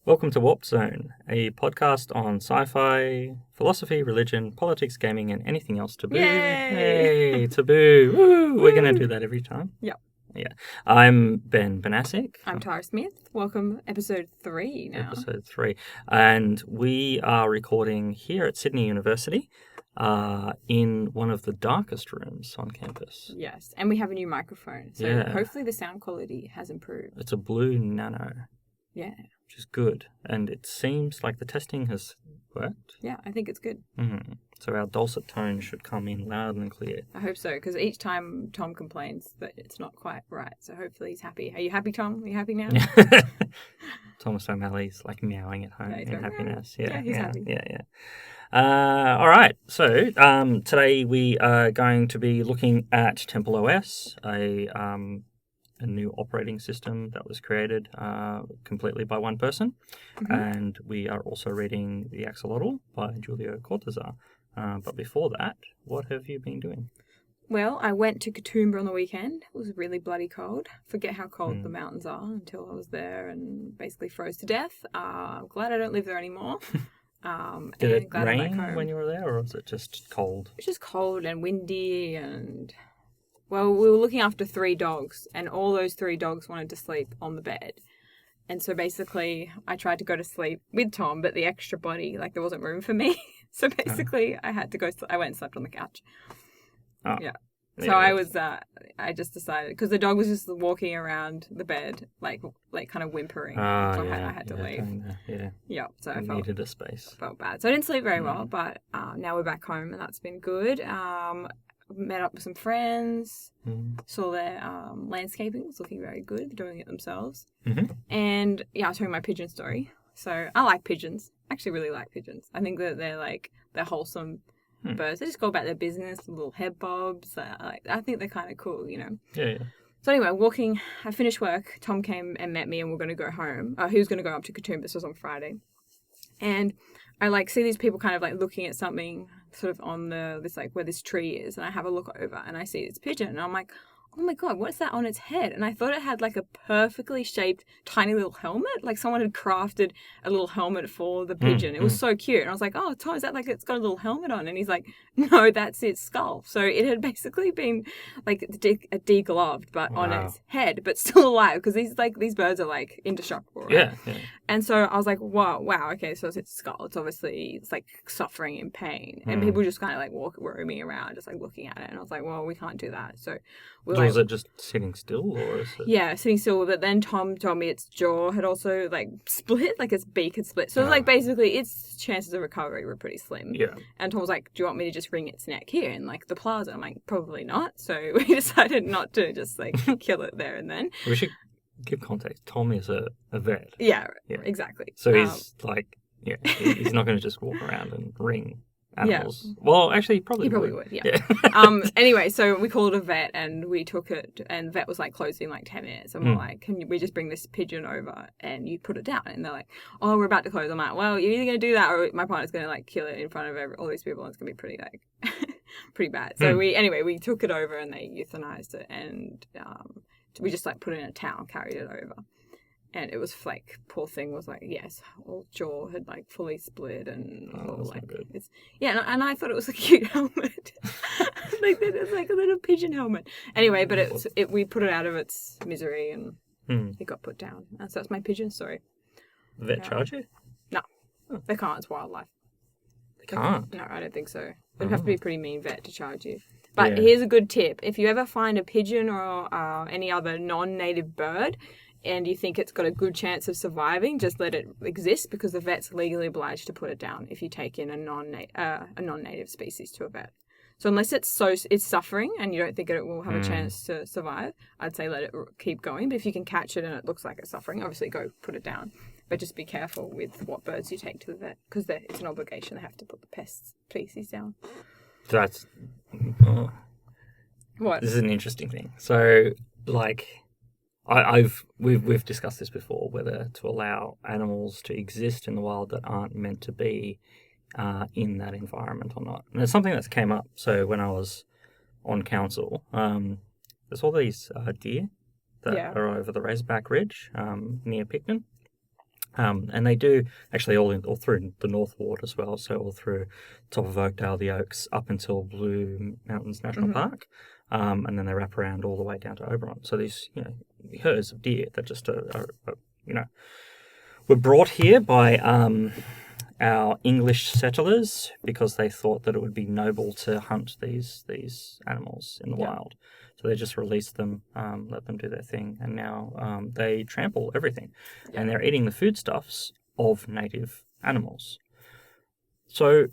Welcome to Warp Zone, a podcast on sci-fi, philosophy, religion, politics, gaming, and anything else taboo. Yay! Hey, taboo! Woo! We're going to do that every time. Yep. Yeah. I'm Ben Banasik. I'm Tara Smith. Welcome, episode 3 now. Episode 3. And we are recording here at Sydney University in one of the darkest rooms on campus. Yes, and we have a new microphone, so hopefully the sound quality has improved. It's a blue nano. Yeah. Which is good. And it seems like the testing has worked. Yeah, I think it's good. Mm-hmm. So our dulcet tones should come in loud and clear. I hope so, because each time Tom complains that it's not quite right, so hopefully he's happy. Are you happy, Tom? Are you happy now? Thomas O'Malley's like meowing at home in happiness. Yeah, he's happy. Yeah. All right. So today we are going to be looking at TempleOS, a new operating system that was created completely by one person. Mm-hmm. And we are also reading The Axolotl by Julio Cortázar. But before that, what have you been doing? Well, I went to Katoomba on the weekend. It was really bloody cold. Forget how cold the mountains are until I was there and basically froze to death. I'm glad I don't live there anymore. Did it rain when you were there, or was it just cold? It was just cold and windy and... Well, we were looking after 3 dogs, and all those 3 dogs wanted to sleep on the bed. And so basically, I tried to go to sleep with Tom, but the extra body, like, there wasn't room for me. So basically, I had to go, I went and slept on the couch. Oh. Yeah. So I just decided, because the dog was just walking around the bed, like kind of whimpering. So I had to leave. Yeah. So I needed a space. Felt bad. So I didn't sleep very well, but now we're back home, and that's been good. Met up with some friends, saw their landscaping. It was looking very good. They're doing it themselves. Mm-hmm. And yeah, I was telling my pigeon story. So I like pigeons. I actually really like pigeons. I think that they're wholesome birds. They just go about their business, little head bobs. I think they're kind of cool, you know. Yeah. So anyway, walking, I finished work. Tom came and met me, and we're going to go home. He was going to go up to Katoomba. This was on Friday. And I see these people kind of looking at something sort of on this where this tree is, and I have a look over and I see this pigeon, and I'm like, oh my god, what's that on its head? And I thought it had a perfectly shaped tiny little helmet, like someone had crafted a little helmet for the pigeon. It was so cute, and I was like, oh Tom, is that it's got a little helmet on? And he's like, no, that's its skull. So it had basically been degloved, but on its head, but still alive, because these birds are indestructible, right? Yeah. And so I was like, wow, okay, so it's its skull. It's suffering in pain, and people just kind of roaming around, just looking at it, and I was like, well, we can't do that. So was it just sitting still, or is it... Yeah, sitting still. But then Tom told me its jaw had also split, its beak had split. So it was basically its chances of recovery were pretty slim. Yeah. And Tom was like, "Do you want me to just wring its neck here in the plaza?" I'm like, "Probably not." So we decided not to just kill it there and then. We should give context. Tom is a vet. Yeah, exactly. So he's he's not going to just walk around and wring animals. Yeah. Well, actually, he probably would. Yeah. Anyway, so we called a vet and we took it, and the vet was closing 10 minutes, and we're like, can we just bring this pigeon over and you put it down? And they're like, oh, we're about to close. I'm like, well, you're either going to do that or my partner's going to kill it in front of all these people, and it's going to be pretty pretty bad. So we took it over and they euthanized it, and we just put it in a towel, carried it over. And it was poor thing was yes, all jaw had fully split, and and I thought it was a cute helmet, it's a little pigeon helmet. Anyway, but we put it out of its misery, and it got put down. And so that's my pigeon story. The vet charge you? No, they can't. It's wildlife. They can't? No, I don't think so. It'd have to be a pretty mean vet to charge you. But here's a good tip: if you ever find a pigeon or any other non-native bird, and you think it's got a good chance of surviving, just let it exist, because the vet's legally obliged to put it down if you take in a non-native species to a vet. So unless it's suffering and you don't think it will have a chance to survive, I'd say let it keep going. But if you can catch it and it looks like it's suffering, obviously go put it down. But just be careful with what birds you take to the vet, because it's an obligation. They have to put the pest species down. That's... What? This is an interesting thing. So, we've discussed this before, whether to allow animals to exist in the wild that aren't meant to be in that environment or not. And it's something that's came up. So when I was on council, there's all these deer that are over the Razorback Ridge near Picton. And they do actually all through the North Ward as well, so all through top of Oakdale, the Oaks, up until Blue Mountains National Park, and then they wrap around all the way down to Oberon. So these, herds of deer that just were brought here by our English settlers because they thought that it would be noble to hunt these animals in the wild. So they just released them, let them do their thing, and now they trample everything. Yeah. And they're eating the foodstuffs of native animals. So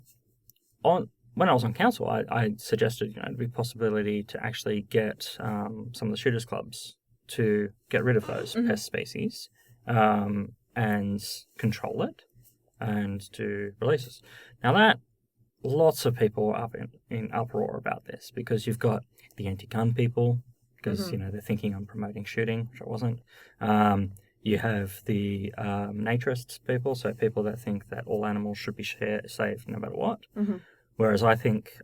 when I was on council, I suggested there'd be a possibility to actually get some of the shooters clubs to get rid of those pest species and control it and do releases. Now that lots of people are up in uproar about this because you've got the anti-gun people because they're thinking I'm promoting shooting, which I wasn't. You have the naturists people, so people that think that all animals should be saved no matter what. Whereas I think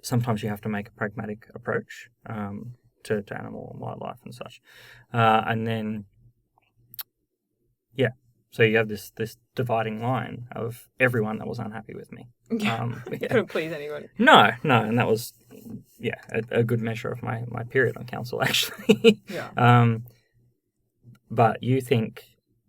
sometimes you have to make a pragmatic approach to animal and wildlife and such. And then, so you have this dividing line of everyone that was unhappy with me. Couldn't please anybody. No, and that was, a good measure of my period on council, actually. But you think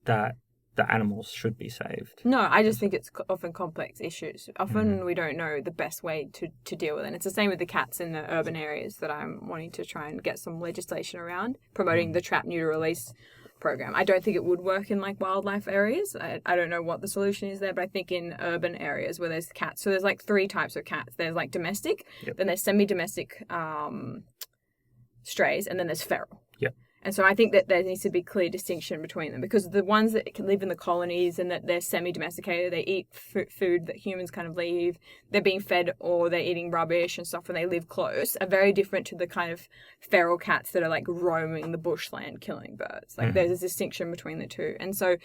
that the animals should be saved? No, I just think it's often complex issues. Often we don't know the best way to deal with it. And it's the same with the cats in the urban areas that I'm wanting to try and get some legislation around, promoting the trap, neuter, release program. I don't think it would work in like wildlife areas. I don't know what the solution is there, but I think in urban areas where there's cats, so there's like 3 types of cats. There's like domestic, then there's semi-domestic strays, and then there's feral. And so I think that there needs to be clear distinction between them because the ones that can live in the colonies and that they're semi-domesticated, they eat food that humans kind of leave, they're being fed or they're eating rubbish and stuff and they live close, are very different to the kind of feral cats that are like roaming the bushland killing birds. Like there's a distinction between the two. And so,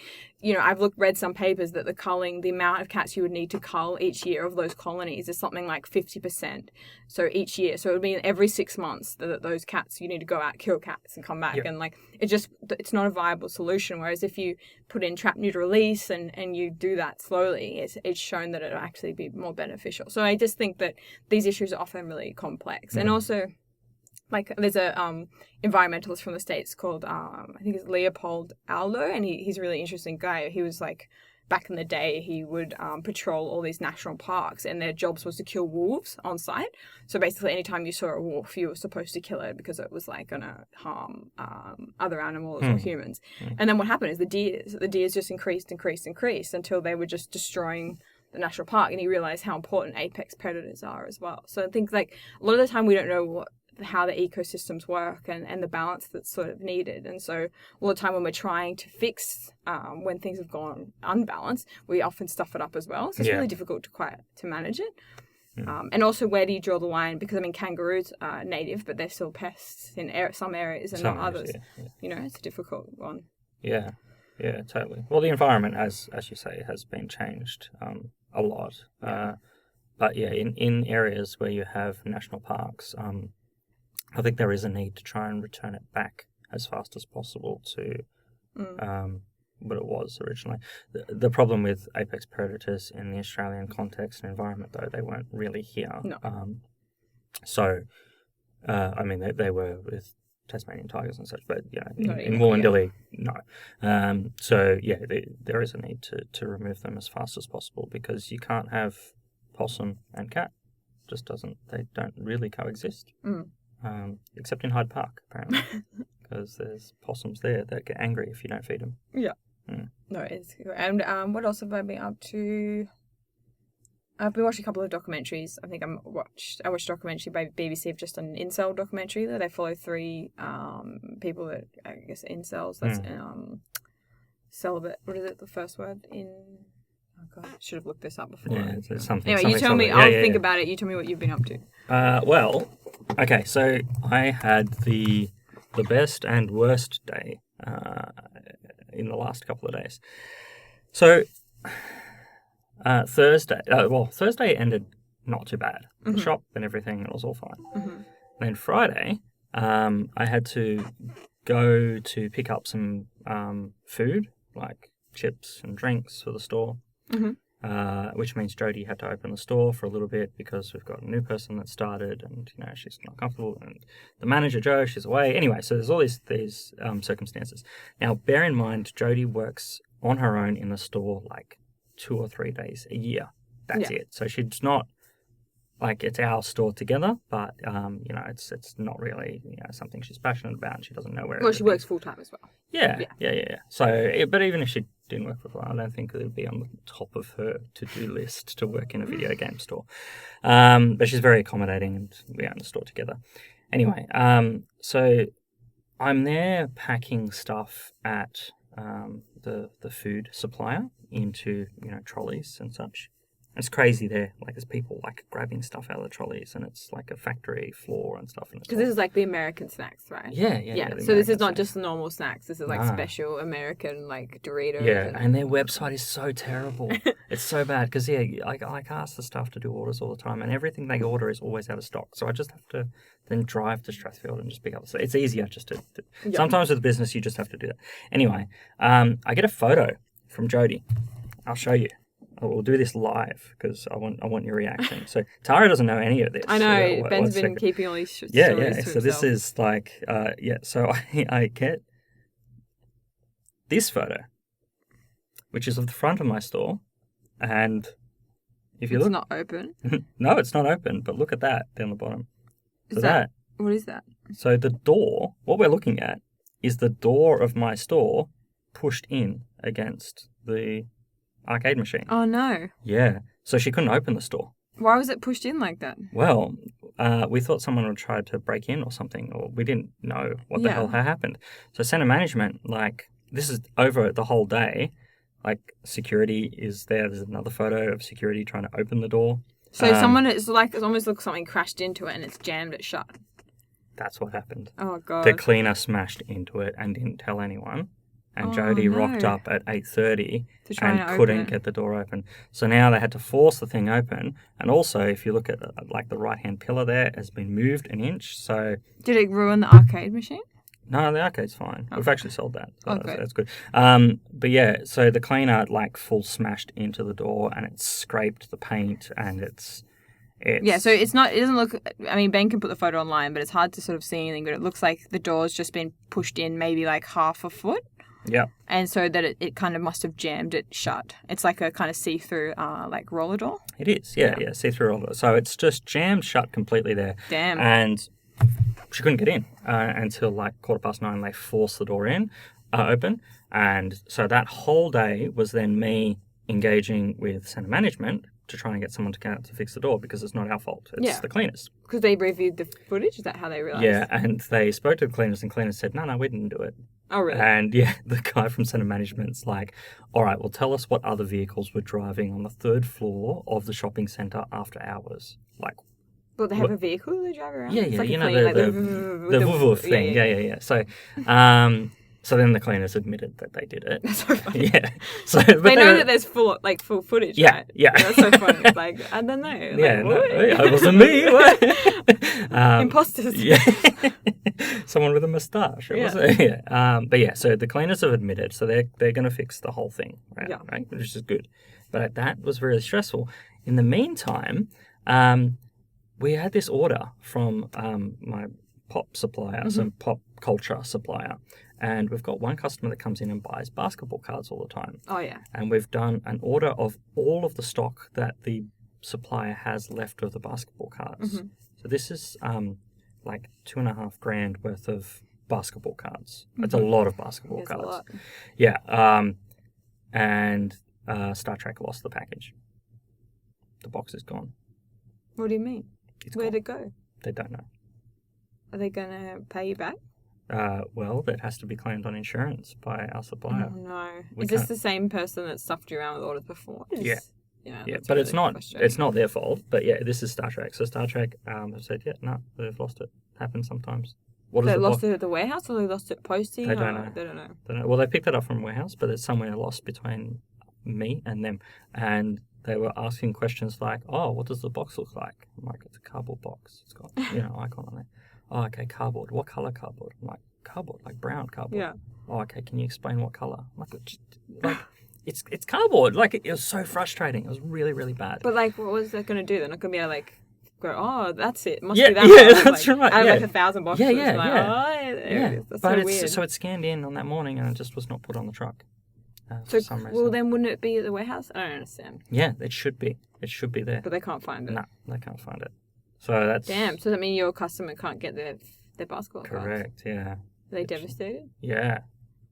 I've read some papers that the amount of cats you would need to cull each year of those colonies is something like 50%. So each year. So it would mean every 6 months that those cats, you need to go out, kill cats and come back. And like it's not a viable solution. Whereas if you put in trap, neuter, release and you do that slowly, it's shown that it'll actually be more beneficial. So I just think that these issues are often really complex. And also, like there's a environmentalist from the States called I think it's Leopold Aldo, and he's a really interesting guy. He was like, back in the day, he would patrol all these national parks, and their jobs was to kill wolves on site. So basically, anytime you saw a wolf, you were supposed to kill it because it was like going to harm other animals or humans. And then what happened is the deers just increased until they were just destroying the national park. And he realized how important apex predators are as well. So I think like a lot of the time we don't know how the ecosystems work and the balance that's sort of needed. And so all the time when we're trying to fix when things have gone unbalanced, we often stuff it up as well. So it's really difficult to manage it. And also, where do you draw the line? Because kangaroos are native, but they're still pests in some areas and not others. It's a difficult one. Yeah, totally. Well, the environment, as you say, has been changed a lot. But in areas where you have national parks, I think there is a need to try and return it back as fast as possible to what it was originally. The problem with apex predators in the Australian context and environment, though, they weren't really here. No. They were with Tasmanian tigers and such, but in Wollondilly, no. There is a need to remove them as fast as possible because you can't have possum and cat. They don't really coexist. Except in Hyde Park, apparently, because there's possums there that get angry if you don't feed them. Yeah. No, it's good. And what else have I been up to? I've been watching a couple of documentaries. I think I watched a documentary by BBC of just an Incel documentary. They follow 3 people that I guess incels. That's celibate. What is it? The first word in. Oh God, I should have looked this up before. Yeah, it's something. Anyway, you tell me. I'll think about it. You tell me what you've been up to. Okay. So I had the best and worst day in the last couple of days. So Thursday ended not too bad. The shop and everything, it was all fine. Then Friday, I had to go to pick up some food, like chips and drinks for the store. Mm-hmm. Which means Jodie had to open the store for a little bit because we've got a new person that started, and she's not comfortable, and the manager Joe, she's away. Anyway, so there's all these circumstances. Now, bear in mind, Jodie works on her own in the store like 2 or 3 days a year. That's it. So she's not like it's our store together, but it's not really something she's passionate about, and she doesn't know where. Well, she works full time as well. Yeah. So, but even if she didn't work for I don't think it would be on the top of her to-do list to work in a video game store. But she's very accommodating, and we own the store together. Anyway, so I'm there packing stuff at the food supplier into trolleys and such. It's crazy there. Like, there's people like grabbing stuff out of the trolleys, and it's like a factory floor and stuff. Because this is like the American snacks, right? Yeah. So this is not just normal snacks. This is like special American, like Doritos. Yeah, and their website is so terrible. It's so bad because I ask the staff to do orders all the time, and everything they order is always out of stock. So I just have to then drive to Strathfield and just pick up. So it's easier just to. Sometimes with business you just have to do that. Anyway, I get a photo from Jodie. I'll show you. We'll do this live because I want your reaction. So Tara doesn't know any of this. I know. Ben's been keeping all these stories to So himself. this is like So I get this photo, which is of the front of my store, and if you look, it's not open. No, it's not open. But look at that down the bottom. Is that what is that? So the door. What we're looking at is the door of my store pushed in against the arcade machine. Oh no. Yeah. So she couldn't open the store. Why was it pushed in like that? Well, we thought someone would try to break in or something, or we didn't know what the hell had happened. So center management, this is over the whole day. Security is there. There's another photo of security trying to open the door. So it almost looks like something crashed into it and it's jammed it shut. That's what happened. Oh god. The cleaner smashed into it and didn't tell anyone. And Jodie rocked up at 8:30 and couldn't get the door open. So now they had to force the thing open. And also, if you look at the right-hand pillar there, has been moved an inch. So did it ruin the arcade machine? No, the arcade's fine. We've actually sold that. So that's good. But yeah, so the cleaner full smashed into the door, and it scraped the paint, and it's so it's not. It doesn't look. I mean, Ben can put the photo online, but it's hard to sort of see anything. But it looks like the door's just been pushed in, maybe half a foot. Yeah. And so that it kind of must have jammed it shut. It's like a kind of see-through roller door. It is, yeah, see-through roller. So it's just jammed shut completely there. Damn. And she couldn't get in until 9:15. They forced the door open. And so that whole day was then me engaging with centre management to try and get someone to come out to fix the door because it's not our fault. It's the cleaners. Because they reviewed the footage? Is that how they realised? Yeah, and they spoke to the cleaners, and cleaners said, no, we didn't do it. Oh, really? And the guy from centre management's like, all right, well, tell us what other vehicles were driving on the 3rd floor of the shopping centre after hours. Well, they have a vehicle they drive around? Yeah, it's the woof thing. Yeah. So then the cleaners admitted that they did it. That's so funny. Yeah. So they know that there's full footage, right? Yeah. That's so funny. I don't know. It wasn't me. Imposters. Yeah. Someone with a moustache. But yeah, so the cleaners have admitted, so they're going to fix the whole thing, right? Which is good. But that was really stressful. In the meantime, we had this order from my pop supplier, some pop culture supplier. And we've got one customer that comes in and buys basketball cards all the time. Oh, yeah. And we've done an order of all of the stock that the supplier has left of the basketball cards. Mm-hmm. So this is $2.5 grand worth of basketball cards. That's a lot of basketball cards. A lot. Yeah. And Star Trek lost the package. The box is gone. What do you mean? Where'd it go? They don't know. Are they going to pay you back? Well, that has to be claimed on insurance by our supplier. Oh, no. Is this the same person that stuffed you around with orders before? Yeah. Yeah, but really it's not their fault. But yeah, this is Star Trek. So Star Trek have said, they've lost it. Happens sometimes. They lost it at the warehouse, or they lost it posting? They don't know. They don't know. Well, they picked it up from warehouse, but it's somewhere lost between me and them. And they were asking questions like, oh, what does the box look like? I'm like, it's a cardboard box. It's got, icon on it. Oh, okay, cardboard. What colour cardboard? I'm like, cardboard, like brown cardboard. Yeah. Oh, okay. Can you explain what color? It's cardboard. Like it was so frustrating. It was really, really bad. But like, what was that going to do? They're not going to be able to like go, oh, that's it. Must Yeah, be that. yeah, box. that's like, right. Out of Yeah. like 1,000 boxes. Yeah, yeah, like, yeah. Oh, there it is. That's but so weird. so it scanned in on that morning and it just was not put on the truck. So, for some reason. well, then wouldn't it be at the warehouse? I don't understand. Yeah, it should be. It should be there. But they can't find it. No, they can't find it. So that's Damn. So that means your customer can't get their basketball cards? correct. Yeah. Are they devastated? Yeah.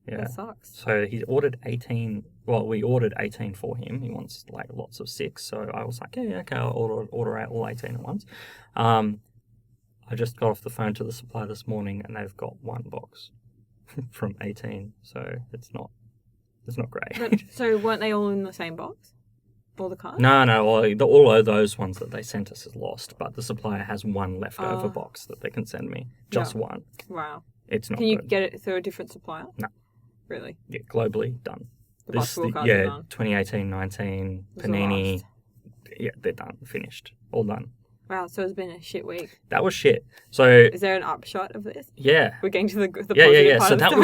Yeah. That sucks. So he ordered 18. Well, we ordered 18 for him. He wants like lots of 6. So I was like, yeah, okay, I'll order out all 18 at once. I just got off the phone to the supplier this morning, and they've got 1 box from 18. So it's not great. But, so weren't they all in the same box? All the cards? No. All of those ones that they sent us is lost, but the supplier has 1 leftover box that they can send me. Just 1. Wow. It's not. Can you good. get it through a different supplier? No. Really? Yeah, globally done. The basketball cards are done. 2018, 19, Panini. Yeah, they're done. Finished. All done. Wow, so it's been a shit week. That was shit. So Is there an upshot of this? yeah. We're getting to the positive Yeah. part So of the that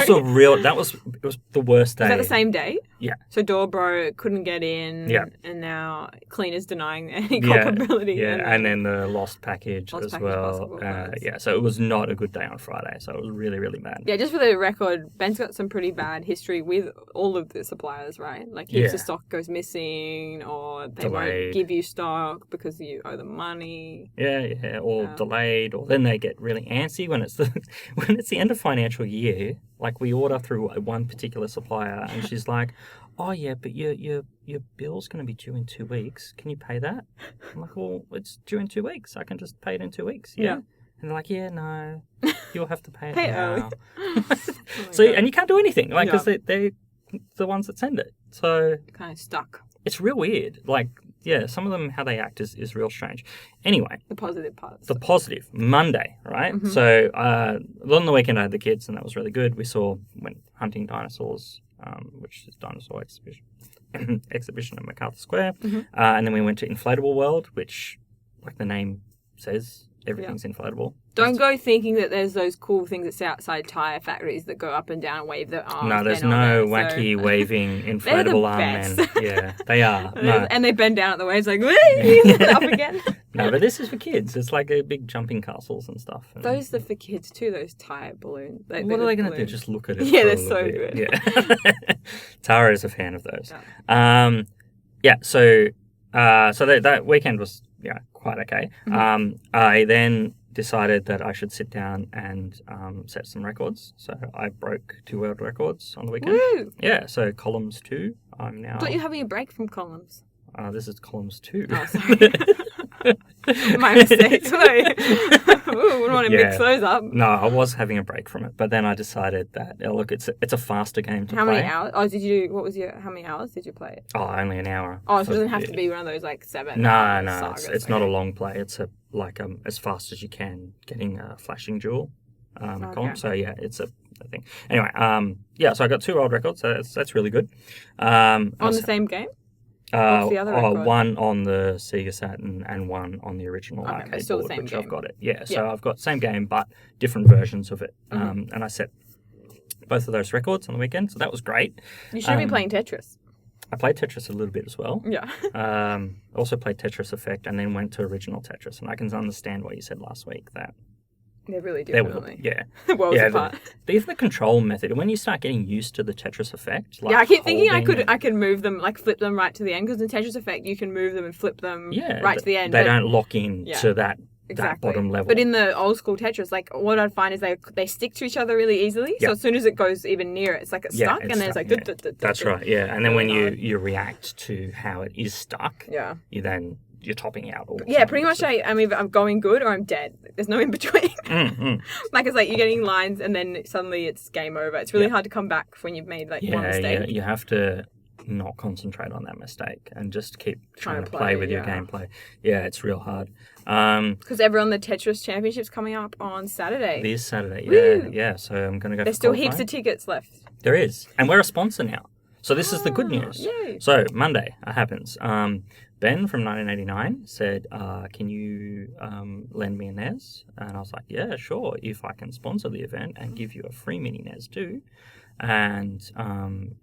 was story. it was the worst day. Was that the same day? Yeah. So door broke, couldn't get in. Yeah. And now cleaners denying any Yeah, culpability. Yeah, and then the lost package Lost as package well. basketball cards. Yeah, so it was not a good day on Friday. So it was really, really bad. Yeah, just for the record, Ben's got some pretty bad history with all of the suppliers, right? Like heaps of stock goes missing, or they won't Delayed. give you stock because you owe them money. Yeah, or delayed, or then they get really antsy when it's the end of financial year. Like we order through one particular supplier, and she's like, "Oh yeah, but your bill's going to be due in 2 weeks. Can you pay that?" I'm like, "Well, it's due in 2 weeks. I can just pay it in 2 weeks." Yeah. And they're like, "Yeah, no, you'll have to pay it Pay it now." early. So and you can't do anything, like because they're the ones that send it. So Kind of stuck. it's real weird. Like, yeah, some of them, how they act is real strange. Anyway, The positive part. the positive, Monday, right? Mm-hmm. So on the weekend I had the kids, and that was really good. We went hunting dinosaurs, which is dinosaur exhibition at MacArthur Square. Mm-hmm. And then we went to Inflatable World, which, like the name says, everything's inflatable. Don't go thinking that there's those cool things that sit outside tyre factories that go up and down and wave their arms. No, there's They're not no there, so- wacky waving They're the inflatable arm best. men. Yeah, they are. No. And they bend down at the waves like, "Whee!" up again. No, but this is for kids. It's like a big jumping castles and stuff. And Those are for kids too, those tyre balloons. what are they going to do? Just look at it? Yeah, for they're a little so bit? good. Yeah. Tara is a fan of those. Yeah. So that weekend was quite okay. Mm-hmm. I then decided that I should sit down and set some records. So I broke 2 world records on the weekend. Woo! Yeah. So columns 2. I'm now. I thought you were having a break from columns. This is columns 2. Oh, sorry. My mistake. Sorry. Ooh, wouldn't want to mix those up. No, I was having a break from it, but then I decided that look, it's a faster game to How play. many hours? Oh, did you? What was your? How many hours did you play it? Oh, only an hour. Oh, so it doesn't have to be one of those like 7. No, sagas. it's not a long play. It's as fast as you can, getting a flashing jewel column. So yeah, it's a thing. Anyway, so I got 2 world records. So that's really good. On the same game. What's the other record? One on the Sega Saturn and one on the original but arcade still the board, same which game. I've got it. Yeah, so I've got same game but different versions of it. And I set both of those records on the weekend, so that was great. You should be playing Tetris. I played Tetris a little bit as well. Yeah. Also played Tetris Effect and then went to original Tetris. And I can understand what you said last week that They're really there different. will, yeah. Worlds apart. The control method. And when you start getting used to the Tetris Effect, like I keep thinking holding- I could move them, like flip them right to the end, because in Tetris Effect you can move them and flip them right to the end. They but- don't lock in to that Exactly. bottom level. But in the old school Tetris, like what I'd find is they stick to each other really easily. So as soon as it goes even near it, it's like it's stuck, and then it's like That's right. Yeah, and then when you react to how it is stuck, you're topping out all the time. pretty much I'm either I'm going good or I'm dead. There's no in between. Like it's like you're getting lines and then suddenly it's game over. It's really hard to come back when you've made like one mistake. Yeah, you have to not concentrate on that mistake and just keep trying to play with your gameplay. Yeah, it's real hard. Because everyone, the Tetris Championship's coming up on Saturday. This Saturday, Woo! yeah. So I'm going to go There's for still qualifying. heaps of tickets left. There is. And we're a sponsor now. So this is the good news. Yay. So Monday happens. Ben from 1989 said, can you lend me a NES? And I was like, yeah, sure, if I can sponsor the event and give you a free mini NES too. And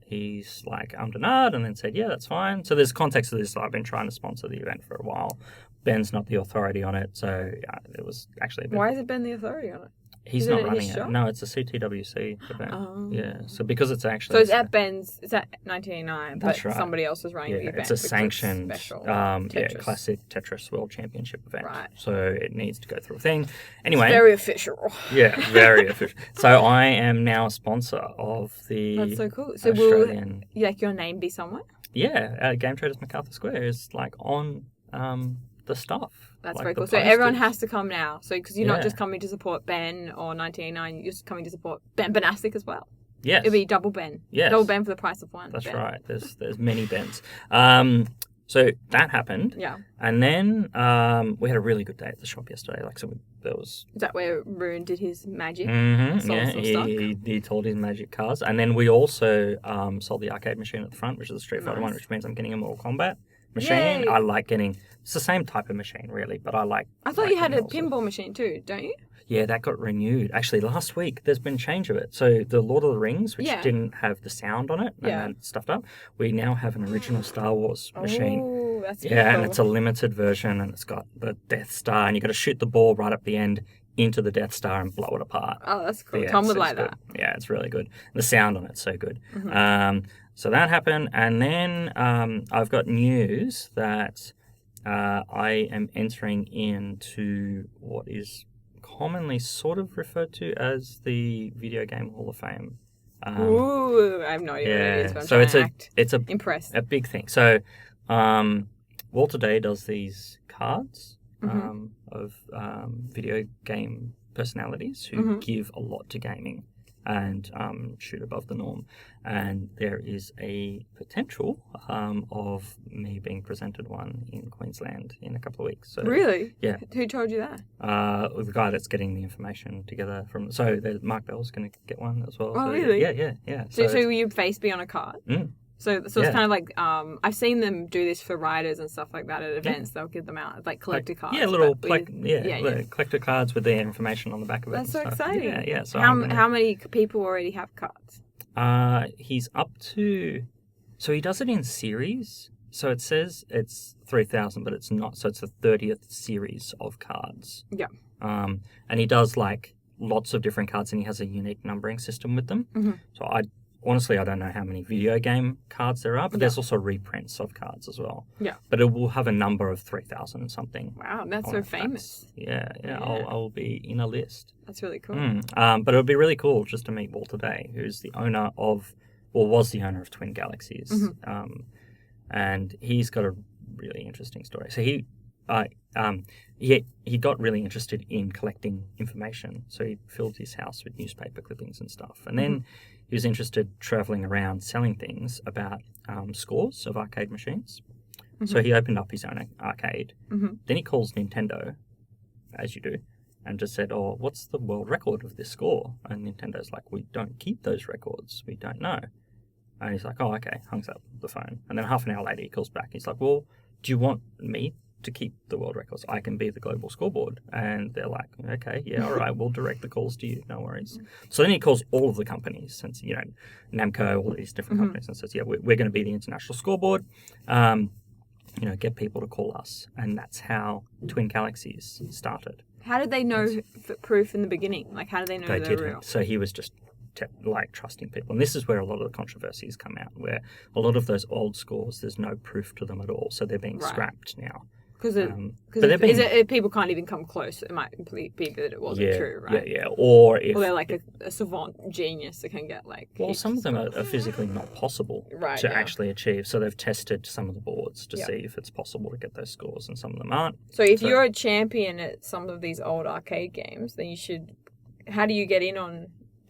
he's like, denied, and then said, yeah, that's fine. So there's context to this. I've been trying to sponsor the event for a while. Ben's not the authority on it, so it was actually a bit... Why is it Ben the authority on it? He's Is not it at running his it. shop? No, it's a CTWC event. Oh. Yeah, so because it's actually... So it's at Ben's, it's at 1989, but That's right. somebody else is running the event. It's a because sanctioned, special classic Tetris World Championship event. Right. So it needs to go through a thing. Anyway... It's very official. Yeah, very official. So I am now a sponsor of the That's so cool. So Australian... will your name be somewhere? Yeah, Game Traders MacArthur Square is like on the stuff. That's like very the cool. So everyone posters. has to come now. So because you're not just coming to support Ben or 1989, you're just coming to support Banasik as well. Yes. It'll be double Ben. Yes. Double Ben for the price of one. That's Ben. right. There's many Bens. So that happened. Yeah. And then we had a really good day at the shop yesterday. There was... Is that where Rune did his magic? Mm-hmm, Sold yeah, some stock? he told his magic cards. And then we also sold the arcade machine at the front, which is a Street Fighter one, which means I'm getting a Mortal Kombat machine. Yay. I like getting... It's the same type of machine, really, but I like... I thought like you had a getting all sorts. pinball machine too, don't you? Yeah, that got renewed. Actually, last week, there's been change of it. So the Lord of the Rings, which Yeah. didn't have the sound on it and had stuffed up, we now have an original Star Wars machine. Oh, that's Yeah, cool. and it's a limited version, and it's got the Death Star, and you got to shoot the ball right up the end into the Death Star and blow it apart. Oh, that's cool. Yeah, Tom would it's like good. that. Yeah, it's really good. The sound on it's so good. So that happened, and then I've got news that I am entering into what is commonly sort of referred to as the Video Game Hall of Fame. Ooh, I have no idea what it is, but I'm so trying it's to a act it's impressed. a big thing. So Walter Day does these cards of video game personalities who give a lot to gaming and shoot above the norm. And there is a potential of me being presented one in Queensland in a couple of weeks. So, Really? Yeah. Who told you that? The guy that's getting the information together from... So Mark Bell's going to get one as well. Oh, so, really? Yeah. So will your face be on a card? So it's kind of like I've seen them do this for writers and stuff like that at events. They'll give them out like collector cards. Yeah, little but collector cards with the information on the back of it. That's so and stuff. exciting. Yeah. So how many people already have cards? he's up to... So he does it in series. So it says it's 3,000, but it's not. So it's the 30th series of cards. Yeah. And he does like lots of different cards, and he has a unique numbering system with them. Mm-hmm. So I don't know how many video game cards there are, but there's also reprints of cards as well. Yeah. But it will have a number of 3,000 and something. Wow, that's so famous. Yeah. I'll be in a list. That's really cool. But it would be really cool just to meet Walter Day, who's the owner of, or was the owner of Twin Galaxies. Mm-hmm. And he's got a really interesting story. So he got really interested in collecting information. So he filled his house with newspaper clippings and stuff. And then he was interested traveling around selling things about scores of arcade machines. So he opened up his own arcade. Then he calls Nintendo, as you do, and just said, "Oh, what's the world record of this score?" And Nintendo's like, "We don't keep those records. We don't know." And he's like, "Oh, okay." Hangs up the phone. And then half an hour later, he calls back. He's like, "Well, do you want me to keep the world records? I can be the global scoreboard." And they're like, "Okay, yeah, all right, we'll direct the calls to you. No worries." So then he calls all of the companies, since, Namco, all these different companies, and says, "Yeah, we're going to be the international scoreboard. Get people to call us." And that's how Twin Galaxies started. How did they know proof in the beginning? Like, how did they know They they were didn't. real? So he was just trusting people. And this is where a lot of the controversies come out, where a lot of those old scores, there's no proof to them at all. So they're being scrapped now. Because people can't even come close. It might be that it wasn't true, right? Yeah. Or they're like a savant genius that can get Well, some of them are physically not possible to actually achieve. So they've tested some of the boards to see if it's possible to get those scores, and some of them aren't. So if you're a champion at some of these old arcade games, then you should... How do you get in on...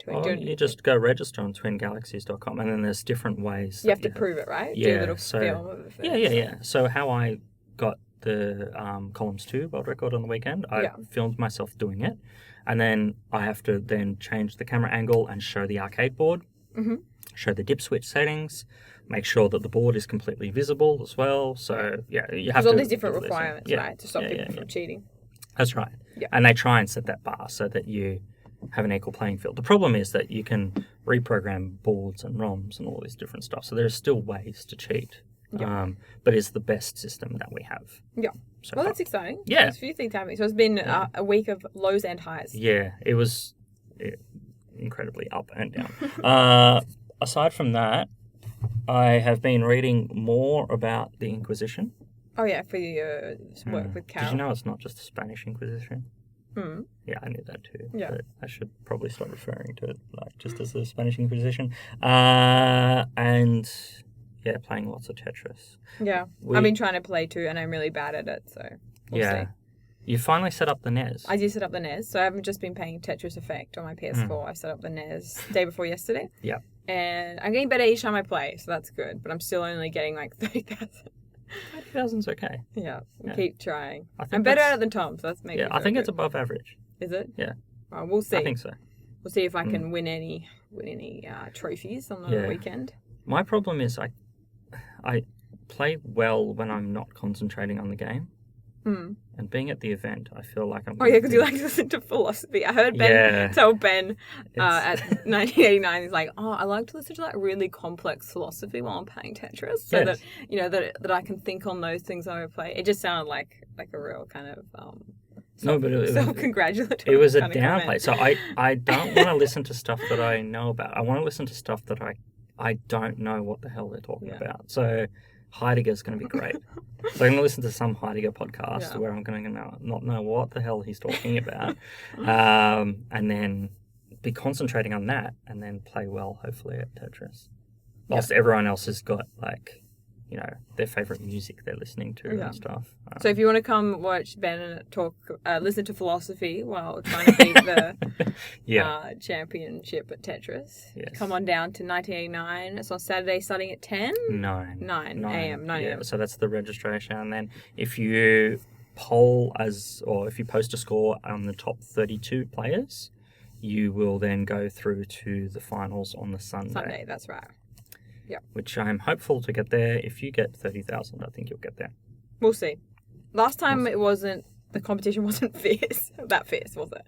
You just go register on twingalaxies.com, and then there's different ways. You have to prove it, right? Yeah. Do a little film of it first. Yeah. So how I got the Columns 2 world record on the weekend, I filmed myself doing it, and then I have to then change the camera angle and show the arcade board, show the dip switch settings, make sure that the board is completely visible as well. So, you have There's to... all these different do this, requirements, right, to stop people from cheating. That's right. Yeah. And they try and set that bar so that you have an equal playing field. The problem is that you can reprogram boards and ROMs and all this different stuff. So there's still ways to cheat. Yeah. But it's the best system that we have. Yeah. So Well, far. that's exciting. Yeah. There's a few things happening. So it's been a week of lows and highs. Yeah, it was incredibly up and down. Aside from that, I have been reading more about the Inquisition. Oh, yeah, for your work with Carol. Did you know it's not just the Spanish Inquisition? Mm. Yeah, I knew that too. Yeah. But I should probably start referring to it like just as the Spanish Inquisition. And yeah, playing lots of Tetris. Yeah. I've been trying to play too, and I'm really bad at it, so we'll see. You finally set up the NES. I did set up the NES, so I haven't just been playing Tetris Effect on my PS4. I set up the NES day before yesterday. Yeah. And I'm getting better each time I play, so that's good. But I'm still only getting like 30,000. 30,000's okay. Yeah. Keep trying. I think I'm better at it than Tom, so that's making Yeah, I think it's above average. Is it? Yeah. We'll see. I think so. We'll see if I can win any trophies on the weekend. My problem is I play well when I'm not concentrating on the game. Mm. And being at the event, I feel like I'm... Oh, yeah, because you like to listen to philosophy. I heard Ben tell Ben at 1989, he's like, I like to listen to like really complex philosophy while I'm playing Tetris. So that, that I can think on those things I would play. It just sounded like a real kind of... self-congratulatory. It was a downplay. So I don't want to listen to stuff that I know about. I want to listen to stuff that I don't know what the hell they're talking about. So Heidegger's going to be great. So I'm going to listen to some Heidegger podcast where I'm going to not know what the hell he's talking about, and then be concentrating on that, and then play well, hopefully, at Tetris. Whilst everyone else has got like, their favourite music they're listening to and stuff. So if you want to come watch Ben talk, listen to philosophy while trying to beat the championship at Tetris, come on down to 1989. It's on Saturday starting at 10? 9 a.m. 9 a.m. So that's the registration. And then if you if you post a score on the top 32 players, you will then go through to the finals on the Sunday. Sunday, that's right. Yeah. Which I'm hopeful to get there. If you get 30,000, I think you'll get there. We'll see. Last time the competition wasn't that fierce, was it?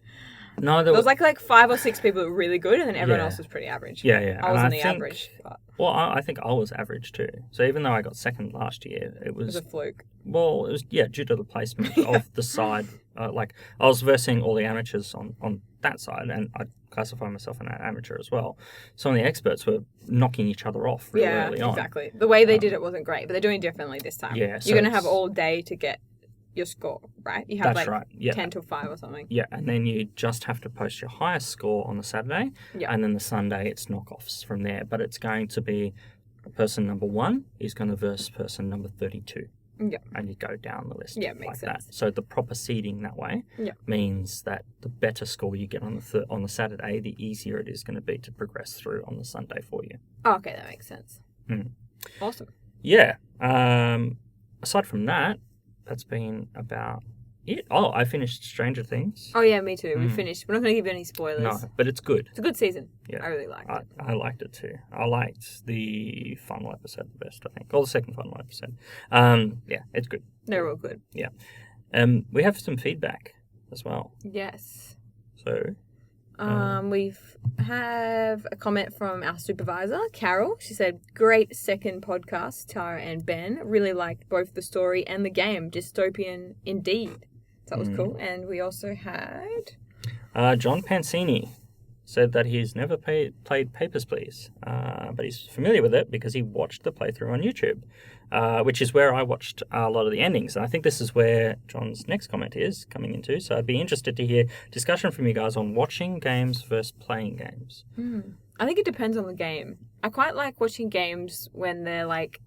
No, there was like 5 or 6 people that were really good, and then everyone else was pretty average. Yeah. I was on the average. But... Well, I think I was average too. So even though I got second last year, it was a fluke. Well, it was due to the placement of the side. I was versing all the amateurs on that side, and I classify myself an amateur as well. Some of the experts were knocking each other off really early on. Exactly. The way they did it wasn't great, but they're doing it differently this time. Yeah, you're going to have all day to get your score, right? You have 10 till 5 or something. Yeah, and then you just have to post your highest score on the Saturday, and then the Sunday it's knockoffs from there. But it's going to be person number 1 is going to verse person number 32. Yeah. And you go down the list makes sense. that. So the proper seeding that way means that the better score you get on the Saturday, the easier it is going to be to progress through on the Sunday for you. Oh, okay, that makes sense. Awesome. Yeah. Aside from that, that's been about it. Oh, I finished Stranger Things. Oh, yeah, me too. We finished. We're not going to give you any spoilers. No, but it's good. It's a good season. Yeah. I really liked it. I liked it too. I liked the final episode the best, I think. Or the second final episode. Yeah, it's good. They're all good. Yeah. We have some feedback as well. Yes. So... we have a comment from our supervisor, Carol. She said, great second podcast, Tara and Ben. Really liked both the story and the game. Dystopian indeed. That was cool. And we also had... John Pansini said that he's never played Papers, Please, but he's familiar with it because he watched the playthrough on YouTube, which is where I watched a lot of the endings. And I think this is where John's next comment is coming into. So I'd be interested to hear discussion from you guys on watching games versus playing games. I think it depends on the game. I quite like watching games when they're like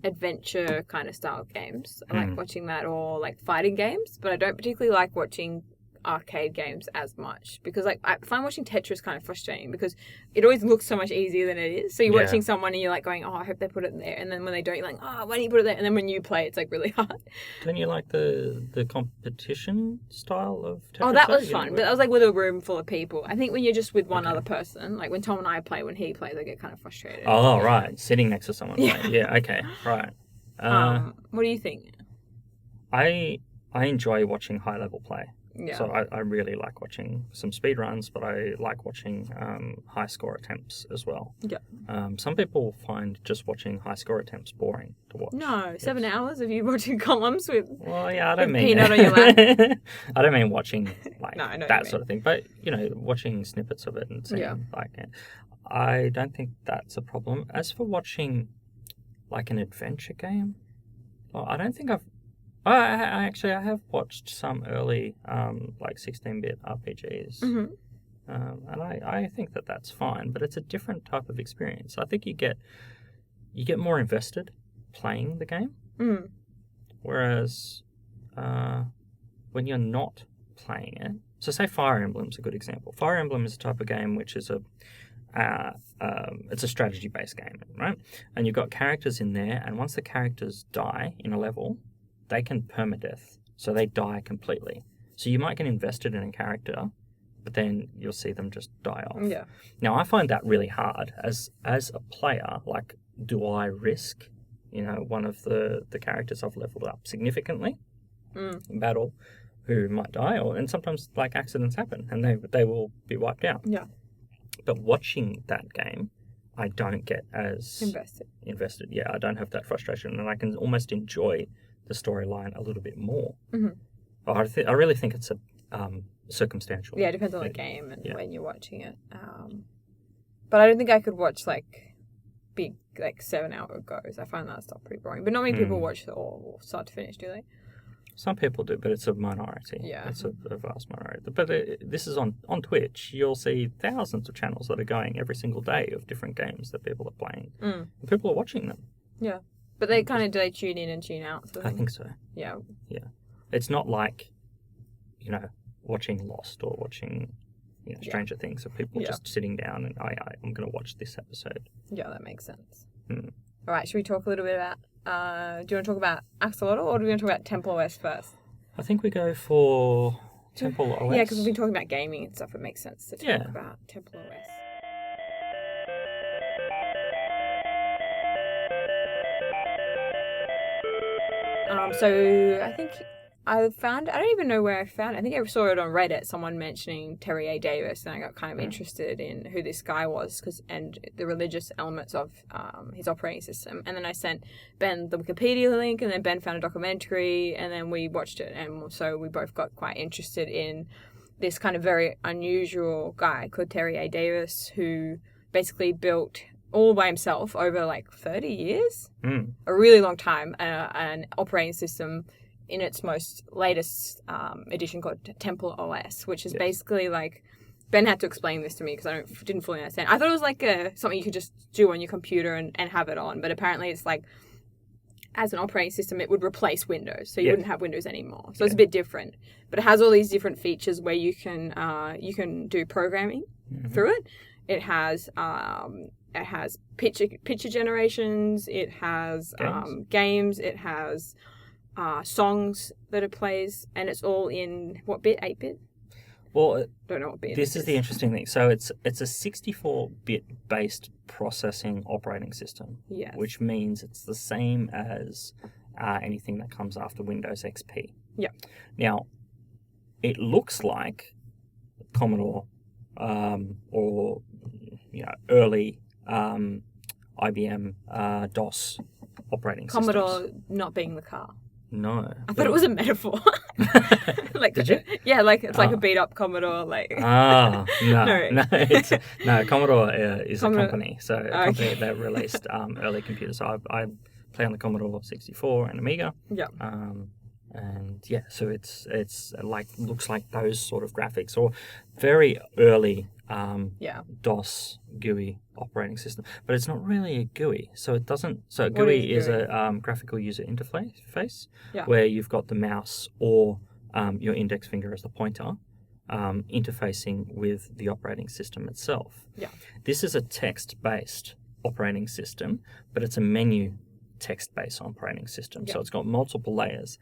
adventure kind of style games. I like watching that, or like fighting games, but I don't particularly like watching arcade games as much because like I find watching Tetris kind of frustrating because it always looks so much easier than it is. So you're watching someone and you're like going, oh, I hope they put it there, and then when they don't, you're like, oh, why don't you put it there? And then when you play, it's like really hard. Don't you like the competition style of Tetris? Oh, that was fun, but that was like with a room full of people. I think when you're just with one other person, like when Tom and I play, when he plays, I get kind of frustrated. Oh, right, sitting next to someone. Playing. Yeah, okay, right. What do you think? I enjoy watching high level play. Yeah. So I really like watching some speed runs, but I like watching high score attempts as well. Yeah. Some people find just watching high score attempts boring to watch. No, 7 hours of you watching columns with Well, yeah, I don't mean peanut on your lap. I don't mean watching like No, I know what that you sort of thing, but watching snippets of it and seeing like it. I don't think that's a problem. As for watching like an adventure game, well, I don't think I have watched some early like 16-bit RPGs, and I think that that's fine, but it's a different type of experience. I think you get more invested playing the game, whereas when you're not playing it, so say Fire Emblem's a good example. Fire Emblem is a type of game which is it's a strategy-based game, right? And you've got characters in there, and once the characters die in a level, they can permadeath, so they die completely. So you might get invested in a character, but then you'll see them just die off. Yeah. Now, I find that really hard as a player. Like, do I risk, one of the characters I've leveled up significantly in battle who might die? And sometimes, like, accidents happen, and they will be wiped out. Yeah. But watching that game, I don't get as invested. Yeah, I don't have that frustration, and I can almost enjoy the storyline a little bit more. I really think it's a circumstantial. Yeah, it depends on the game and when you're watching it. But I don't think I could watch like big 7-hour goes. I find that stuff pretty boring. But not many people watch it all start to finish, do they? Some people do, but it's a minority. Yeah, it's a vast minority. But this is on Twitch. You'll see thousands of channels that are going every single day of different games that people are playing. And people are watching them. Yeah. But they kind of, do they tune in and tune out? Sort of I think so. Yeah. Yeah. It's not like, watching Lost or watching, Stranger Things, of people just sitting down and, I'm going to watch this episode. Yeah, that makes sense. All right, should we talk a little bit about, do you want to talk about Axolotl or do we want to talk about TempleOS first? I think we go for TempleOS. Yeah, because we've been talking about gaming and stuff. It makes sense to talk about TempleOS. So I think I don't even know where I found it. I think I saw it on Reddit, someone mentioning Terry A. Davis, and I got kind of interested in who this guy was and the religious elements of his operating system. And then I sent Ben the Wikipedia link, and then Ben found a documentary, and then we watched it. And so we both got quite interested in this kind of very unusual guy called Terry A. Davis, who basically built all by himself over like 30 years, a really long time, an operating system in its most latest edition called TempleOS, which is basically like, Ben had to explain this to me because I didn't fully understand. I thought it was like something you could just do on your computer and have it on, but apparently it's like, as an operating system, it would replace Windows, so you wouldn't have Windows anymore. So it's a bit different, but it has all these different features where you can do programming through it. It has picture generations. It has games. It has songs that it plays, and it's all in what bit? 8-bit? Well, don't know what bit. This is the interesting thing. So it's a 64-bit based processing operating system, which means it's the same as anything that comes after Windows XP. Yeah. Now, it looks like Commodore or early IBM DOS operating systems. Commodore not being the car. No. I thought it was a metaphor. Did you? Yeah, like it's like a beat up Commodore. Like. No. No, Commodore is a company. So a company that released early computers. So I play on the Commodore 64 and Amiga. Yeah. And so it's like looks like those sort of graphics or very early DOS GUI operating system, but it's not really a GUI. So it doesn't. So a GUI is a graphical user interface where you've got the mouse or your index finger as the pointer, interfacing with the operating system itself. Yeah. This is a text-based operating system, but it's a menu text-based operating system. Yeah. So it's got multiple layers.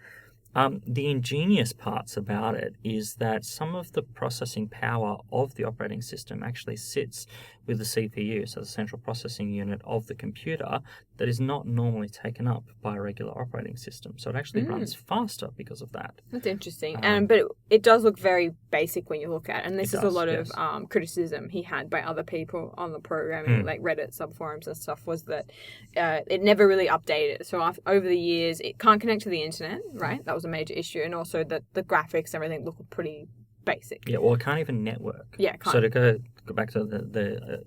The ingenious parts about it is that some of the processing power of the operating system actually sits with the CPU, so the central processing unit of the computer, that is not normally taken up by a regular operating system. So it actually runs faster because of that. That's interesting. But it does look very basic when you look at it. And this is a lot yes. of criticism he had by other people on the programming, like Reddit subforums and stuff, was that it never really updated. So over the years, it can't connect to the internet, right? That was a major issue. And also that the graphics and everything look pretty basic. Yeah, well, it can't even network. Yeah, it can't. So to go back to the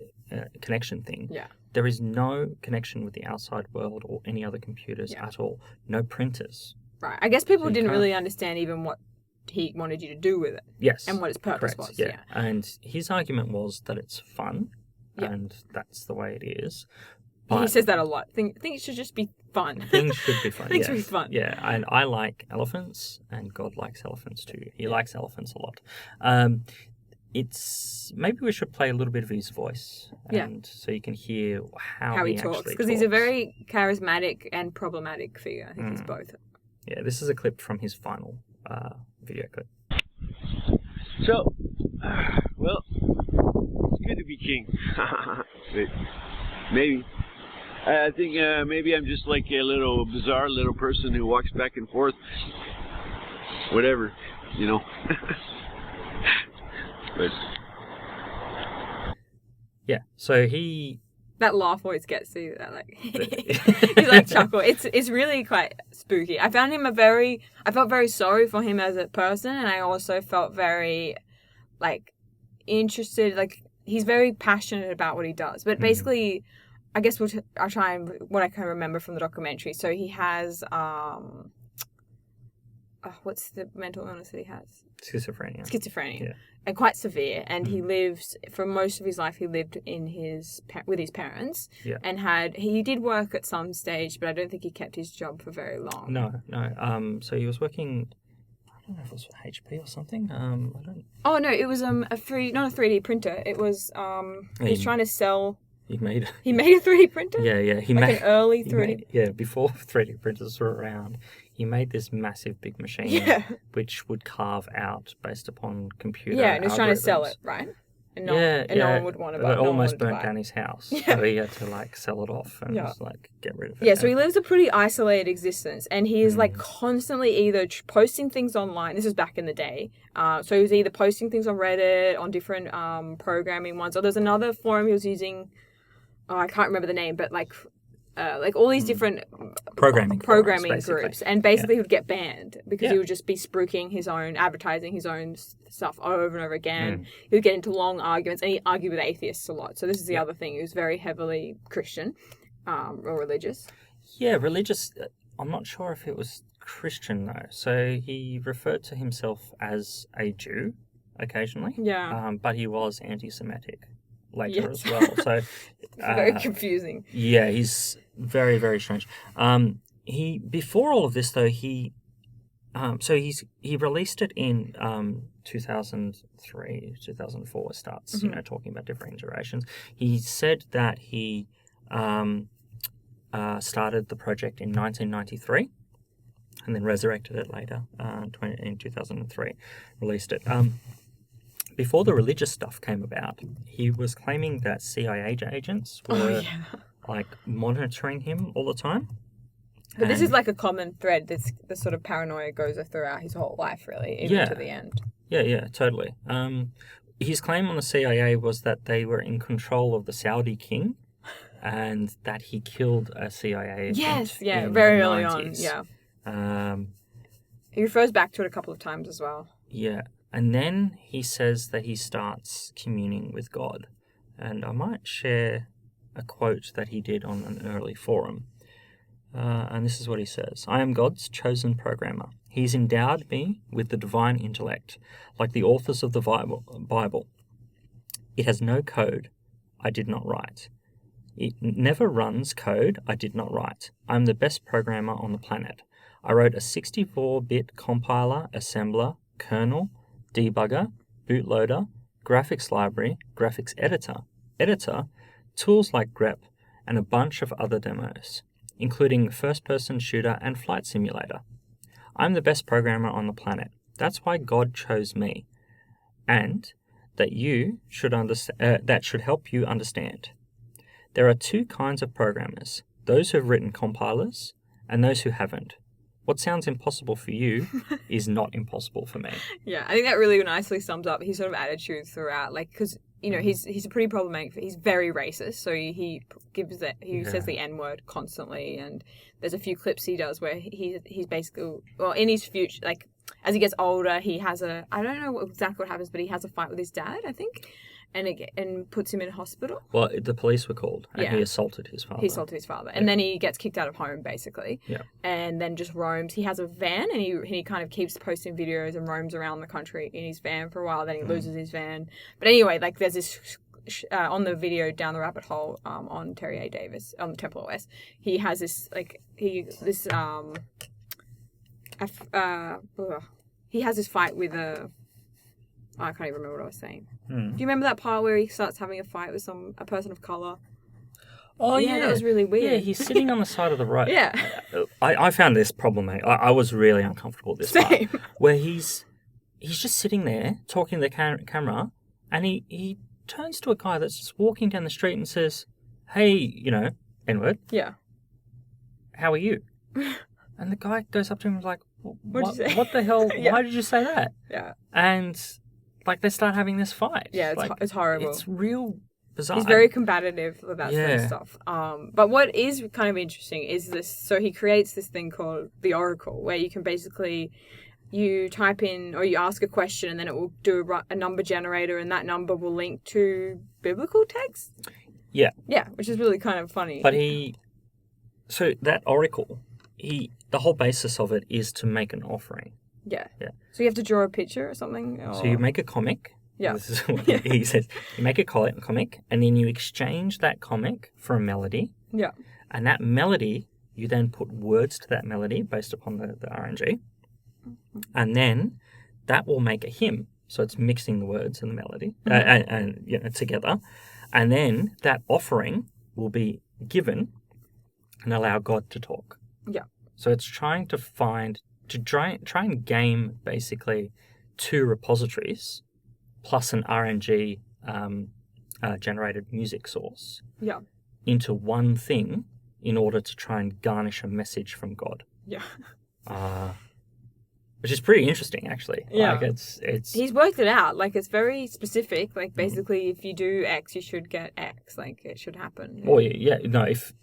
connection thing, Yeah. there is no connection with the outside world or any other computers at all. No printers. Right. I guess people So you didn't can't- really understand even what he wanted you to do with it. Yes. And what its purpose correct, was. yeah. Yeah. And his argument was that it's fun, Yeah. and that's the way it is. He But says that a lot. I think it should just be fun. things should be fun. Things yeah. should be fun. Yeah, and I like elephants, and God likes elephants too. He likes elephants a lot. It's maybe we should play a little bit of his voice, and so you can hear how he he talks. actually Because he's a very charismatic and problematic figure. I think he's both. Yeah, this is a clip from his final video clip. So, well, it's good to be king. But maybe. I think maybe I'm just like a little bizarre little person who walks back and forth. Whatever, you know. But yeah, so he... That laugh always gets you. That like he's like chuckle. It's really quite spooky. I found him I felt very sorry for him as a person, and I also felt very like interested. Like he's very passionate about what he does. But basically, I guess I'll try and what I can remember from the documentary. So he has what's the mental illness that he has? Schizophrenia. Yeah. And quite severe. And he lives, for most of his life, he lived with his parents. Yeah. And he did work at some stage, but I don't think he kept his job for very long. No. So he was working, I don't know if it was for HP or something. I don't... Oh, no, it was not a 3D printer. It was, he was trying to sell... He made a 3D printer? Yeah. He like made an early 3D... before 3D printers were around, he made this massive big machine which would carve out based upon computer and he was trying to sell algorithms. it, right? And no one would want to buy it. It almost burnt down his house. So he had to sell it off and just get rid of it. Yeah, so he lives a pretty isolated existence, and he is like constantly either posting things online. This was back in the day. So he was either posting things on Reddit, on different programming ones, or there's another forum he was using. Oh, I can't remember the name, but like all these different programming groups, basically. and basically he would get banned because he would just be spruiking his own, advertising his own stuff over and over again. He would get into long arguments, and he argued with atheists a lot. So this is the other thing. He was very heavily Christian or religious. Yeah, religious. I'm not sure if it was Christian though. So he referred to himself as a Jew occasionally. Yeah. But he was anti-Semitic later Yes. as well. So It's very confusing. Yeah, he's very, very strange. He before all of this though, he released it in 2003, 2004. Starts talking about different iterations. He said that he started the project in 1993, and then resurrected it later in 2003. Released it. Before the religious stuff came about, he was claiming that CIA agents were like monitoring him all the time. But this is like a common thread. This sort of paranoia goes throughout his whole life, really, even to the end. Yeah, totally. His claim on the CIA was that they were in control of the Saudi king, and that he killed a CIA agent. Yes, in very the early 90s. on. Yeah. He refers back to it a couple of times as well. Yeah. And then he says that he starts communing with God. And I might share a quote that he did on an early forum. And this is what he says. I am God's chosen programmer. He's endowed me with the divine intellect, like the authors of the Bible. It has no code I did not write. It never runs code I did not write. I'm the best programmer on the planet. I wrote a 64-bit compiler, assembler, kernel, debugger, bootloader, graphics library, graphics editor, tools like grep, and a bunch of other demos, including first-person shooter and flight simulator. I'm the best programmer on the planet. That's why God chose me. And that that should help you understand. There are two kinds of programmers, those who have written compilers and those who haven't. What sounds impossible for you is not impossible for me. Yeah, I think that really nicely sums up his sort of attitude throughout. Like, because he's a pretty problematic. He's very racist, so he says the N word constantly, and there's a few clips he does where he's basically, well, in his future, like as he gets older, he has I don't know exactly what happens, but he has a fight with his dad, I think. And puts him in hospital. Well, the police were called, and he assaulted his father. And then he gets kicked out of home, basically. Yeah. And then just roams. He has a van, and he kind of keeps posting videos and roams around the country in his van for a while. Then he loses his van. But anyway, like there's this on the video Down the Rabbit Hole on Terry A. Davis on the TempleOS. He has this he has this fight with I can't even remember what I was saying. Do you remember that part where he starts having a fight with a person of colour? Oh, yeah. That was really weird. Yeah, he's sitting on the side of the road. Yeah. I found this problematic. I was really uncomfortable with this Same. part. Where he's just sitting there talking to the camera, and he turns to a guy that's just walking down the street and says, hey, N-word. Yeah. How are you? And the guy goes up to him and is like, What'd you say? What the hell? Yeah. Why did you say that? Yeah. And like they start having this fight. Yeah, it's horrible. It's real bizarre. He's very combative about sort of stuff. But what is kind of interesting is this. So he creates this thing called the Oracle, where you can basically you type in or you ask a question, and then it will do a number generator, and that number will link to biblical text. Yeah. Yeah, which is really kind of funny. But so that Oracle, the whole basis of it is to make an offering. Yeah. Yeah. So you have to draw a picture or something? Or... So you make a comic. Yeah. This is what he says. You make a comic, and then you exchange that comic for a melody. Yeah. And that melody, you then put words to that melody based upon the RNG. And then that will make a hymn. So it's mixing the words and the melody and together. And then that offering will be given and allow God to talk. Yeah. So it's trying to try and game basically two repositories plus an RNG generated music source into one thing in order to try and garnish a message from God. Yeah. Which is pretty interesting, actually. Yeah. Like it's He's worked it out. Like, it's very specific. Like, basically, if you do X, you should get X. Like, it should happen. Well, yeah. No, if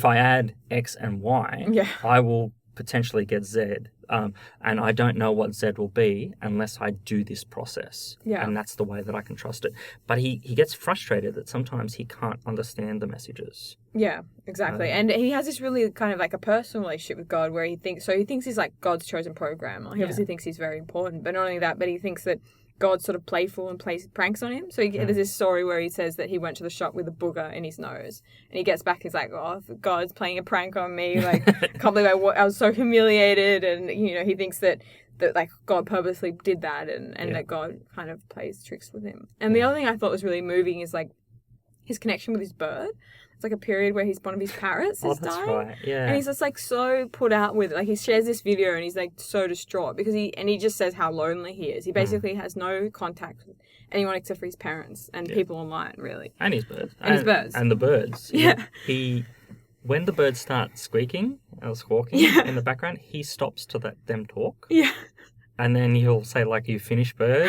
I add X and Y, I will potentially get Z. And I don't know what Z will be unless I do this process. Yeah. And that's the way that I can trust it. But he gets frustrated that sometimes he can't understand the messages. Yeah, exactly. And he has this really kind of like a personal relationship with God where he thinks he's like God's chosen programmer. He obviously thinks he's very important. But not only that, but he thinks that God's sort of playful and plays pranks on him. So there's this story where he says that he went to the shop with a booger in his nose. And he gets back, he's like, oh, God's playing a prank on me. Like, I can't believe I was so humiliated. And, he thinks that like God purposely did that and that God kind of plays tricks with him. And the other thing I thought was really moving is like his connection with his bird. It's like a period where one of his parrots is dying. Right. Yeah. And he's just like so put out with it. Like he shares this video and he's like so distraught because he just says how lonely he is. He basically has no contact with anyone except for his parents and people online, really. And his birds. And his birds. And the birds. Yeah. He when the birds start squeaking or squawking in the background, he stops to let them talk. Yeah. And then he'll say, like, you finished, bird.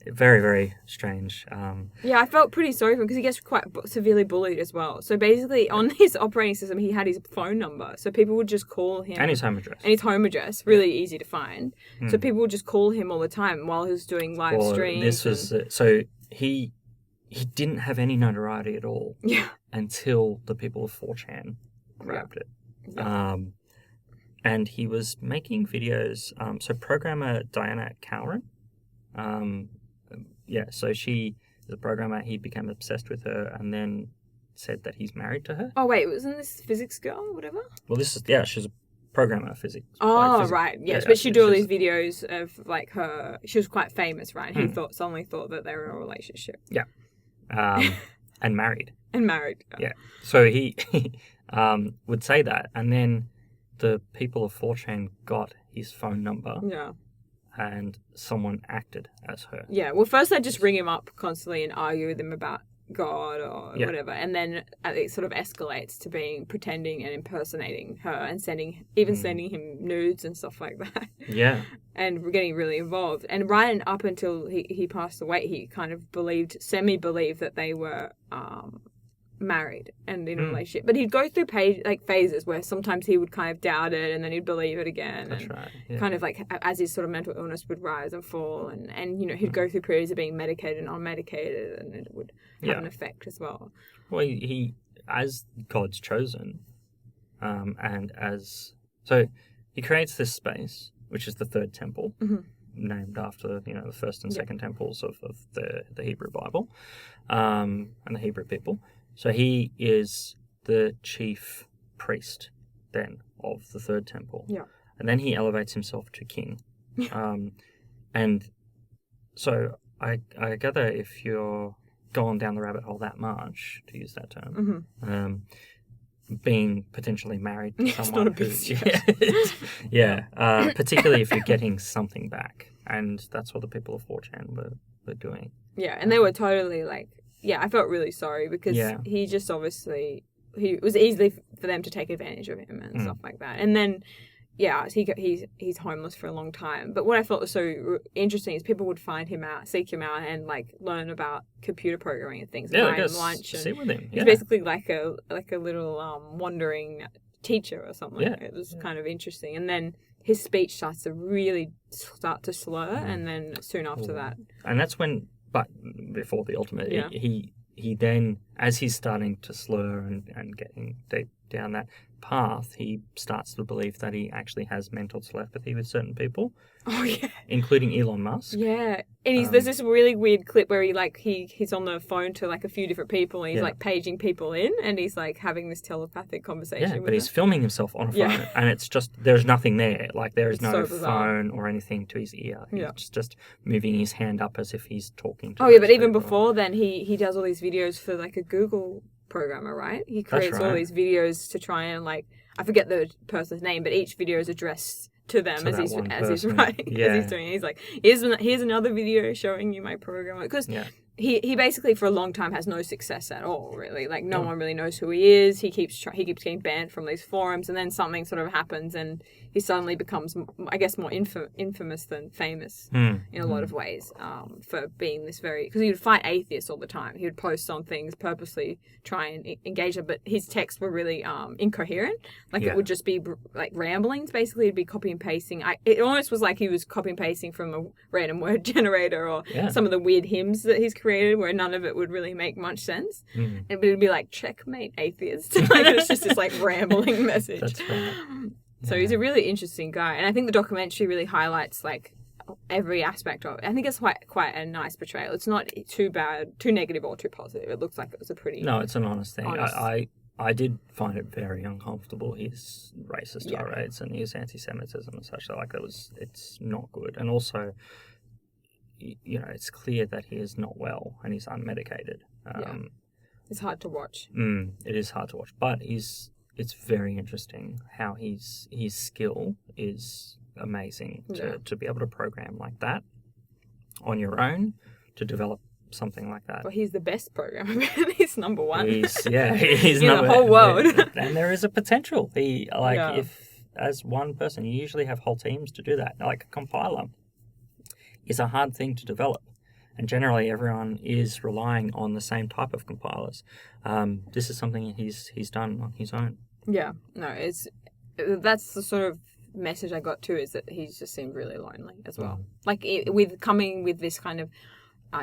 Very, very strange. Yeah, I felt pretty sorry for him because he gets quite severely bullied as well. So basically, on his operating system, he had his phone number. So people would just call him. And his home address. And his home address, really easy to find. So people would just call him all the time while he was doing live streams. This was so he didn't have any notoriety at all. Yeah. Until the people of 4chan grabbed it. Yeah. And he was making videos. So programmer Diana Cowran, so she is a programmer. He became obsessed with her and then said that he's married to her. Oh, wait, wasn't this physics girl or whatever? Well, this is, she's programmer physics. Oh, physics. right. Yes, Yeah, but she'd do all she's- these videos of like her. She was quite famous, right? He suddenly thought that they were in a relationship and married. and married. Yeah. So he would say that, and then the people of 4chan got his phone number, Yeah. and someone acted as her. Yeah. Well, first they just ring him up constantly and argue with him about God or Yeah. whatever, and then it sort of escalates to being pretending and impersonating her and sending him nudes and stuff like that. Yeah. And we're getting really involved. And right up until he passed away, he kind of semi-believed that they were married and in a relationship. But he'd go through phases where sometimes he would kind of doubt it and then he'd believe it again. That's and right. Yeah. kind of like as his sort of mental illness would rise and fall, and you know, he'd go through periods of being medicated and unmedicated, and it would have an effect as well. Well, he as God's chosen, so he creates this space, which is the third temple, named after the first and second temples of the Hebrew Bible, and the Hebrew people. So he is the chief priest then of the third temple. Yeah. And then he elevates himself to king. And so I gather if you're going down the rabbit hole that much, to use that term, being potentially married to It's someone not a big stretch. particularly if you're getting something back. And that's what the people of 4chan were doing. Yeah, and they were totally like, I felt really sorry because Yeah. he just obviously, it was easy for them to take advantage of him and stuff like that. And then, he's homeless for a long time. But what I felt was so interesting is people would seek him out, and like learn about computer programming and things. Yeah, buy I guess him lunch. And sit with him. he's Yeah. basically like a little wandering teacher or something. Yeah. It was kind of interesting. And then his speech starts to really start to slur, and then soon after that, And that's when, but before the ultimate, Yeah. he then, as he's starting to slur and getting deep down that path, he starts to believe that he actually has mental telepathy with certain people, oh yeah. including Elon Musk. Yeah, and there's this really weird clip where he's on the phone to like a few different people, and he's like paging people in, and he's like having this telepathic conversation. Yeah, with but he's them. filming himself on a phone, Yeah. and it's just, there's nothing there. Like, there is It's no so bizarre. phone or anything to his ear. He's just moving his hand up as if he's talking to Oh yeah, those but even people. before then, he does all these videos for like a Google programmer, right? He creates all right. these videos to try and like, I forget the person's name, but each video is addressed to them To as that he's one as he's person. writing, Yeah. as he's doing it. He's like, here's another video showing you my program, because he basically for a long time has no success at all, really. Like no one really knows who he is. He keeps getting banned from these forums, and then something sort of happens, and he suddenly becomes, I guess, more infamous than famous in a lot of ways, for being this because he would fight atheists all the time. He would post on things, purposely try and engage them, but his texts were really incoherent. Like it would just be like ramblings. Basically, it'd be copy and pasting. It almost was like he was copy and pasting from a random word generator or some of the weird hymns that he's created, where none of it would really make much sense. But it'd be like, checkmate atheist. Like it's just this like rambling message. That's right. So he's a really interesting guy, and I think the documentary really highlights like every aspect of it. I think it's quite a nice portrayal. It's not too bad, too negative, or too positive. It looks like it was a pretty No, it's an honest thing. honest- I did find it very uncomfortable, his racist tirades and his anti-Semitism and such. Like it's not good. And also, it's clear that he is not well and he's unmedicated. It's hard to watch. It is hard to watch, but it's very interesting how his skill is amazing to be able to program like that on your own, to develop something like that. Well, he's the best programmer. He's number one. He's in the whole world. And there is a potential. If as one person, you usually have whole teams to do that. Like a compiler is a hard thing to develop, and generally everyone is relying on the same type of compilers. This is something he's done on his own. Yeah, no, that's the sort of message I got too, is that he just seemed really lonely as well. Like with coming with this kind of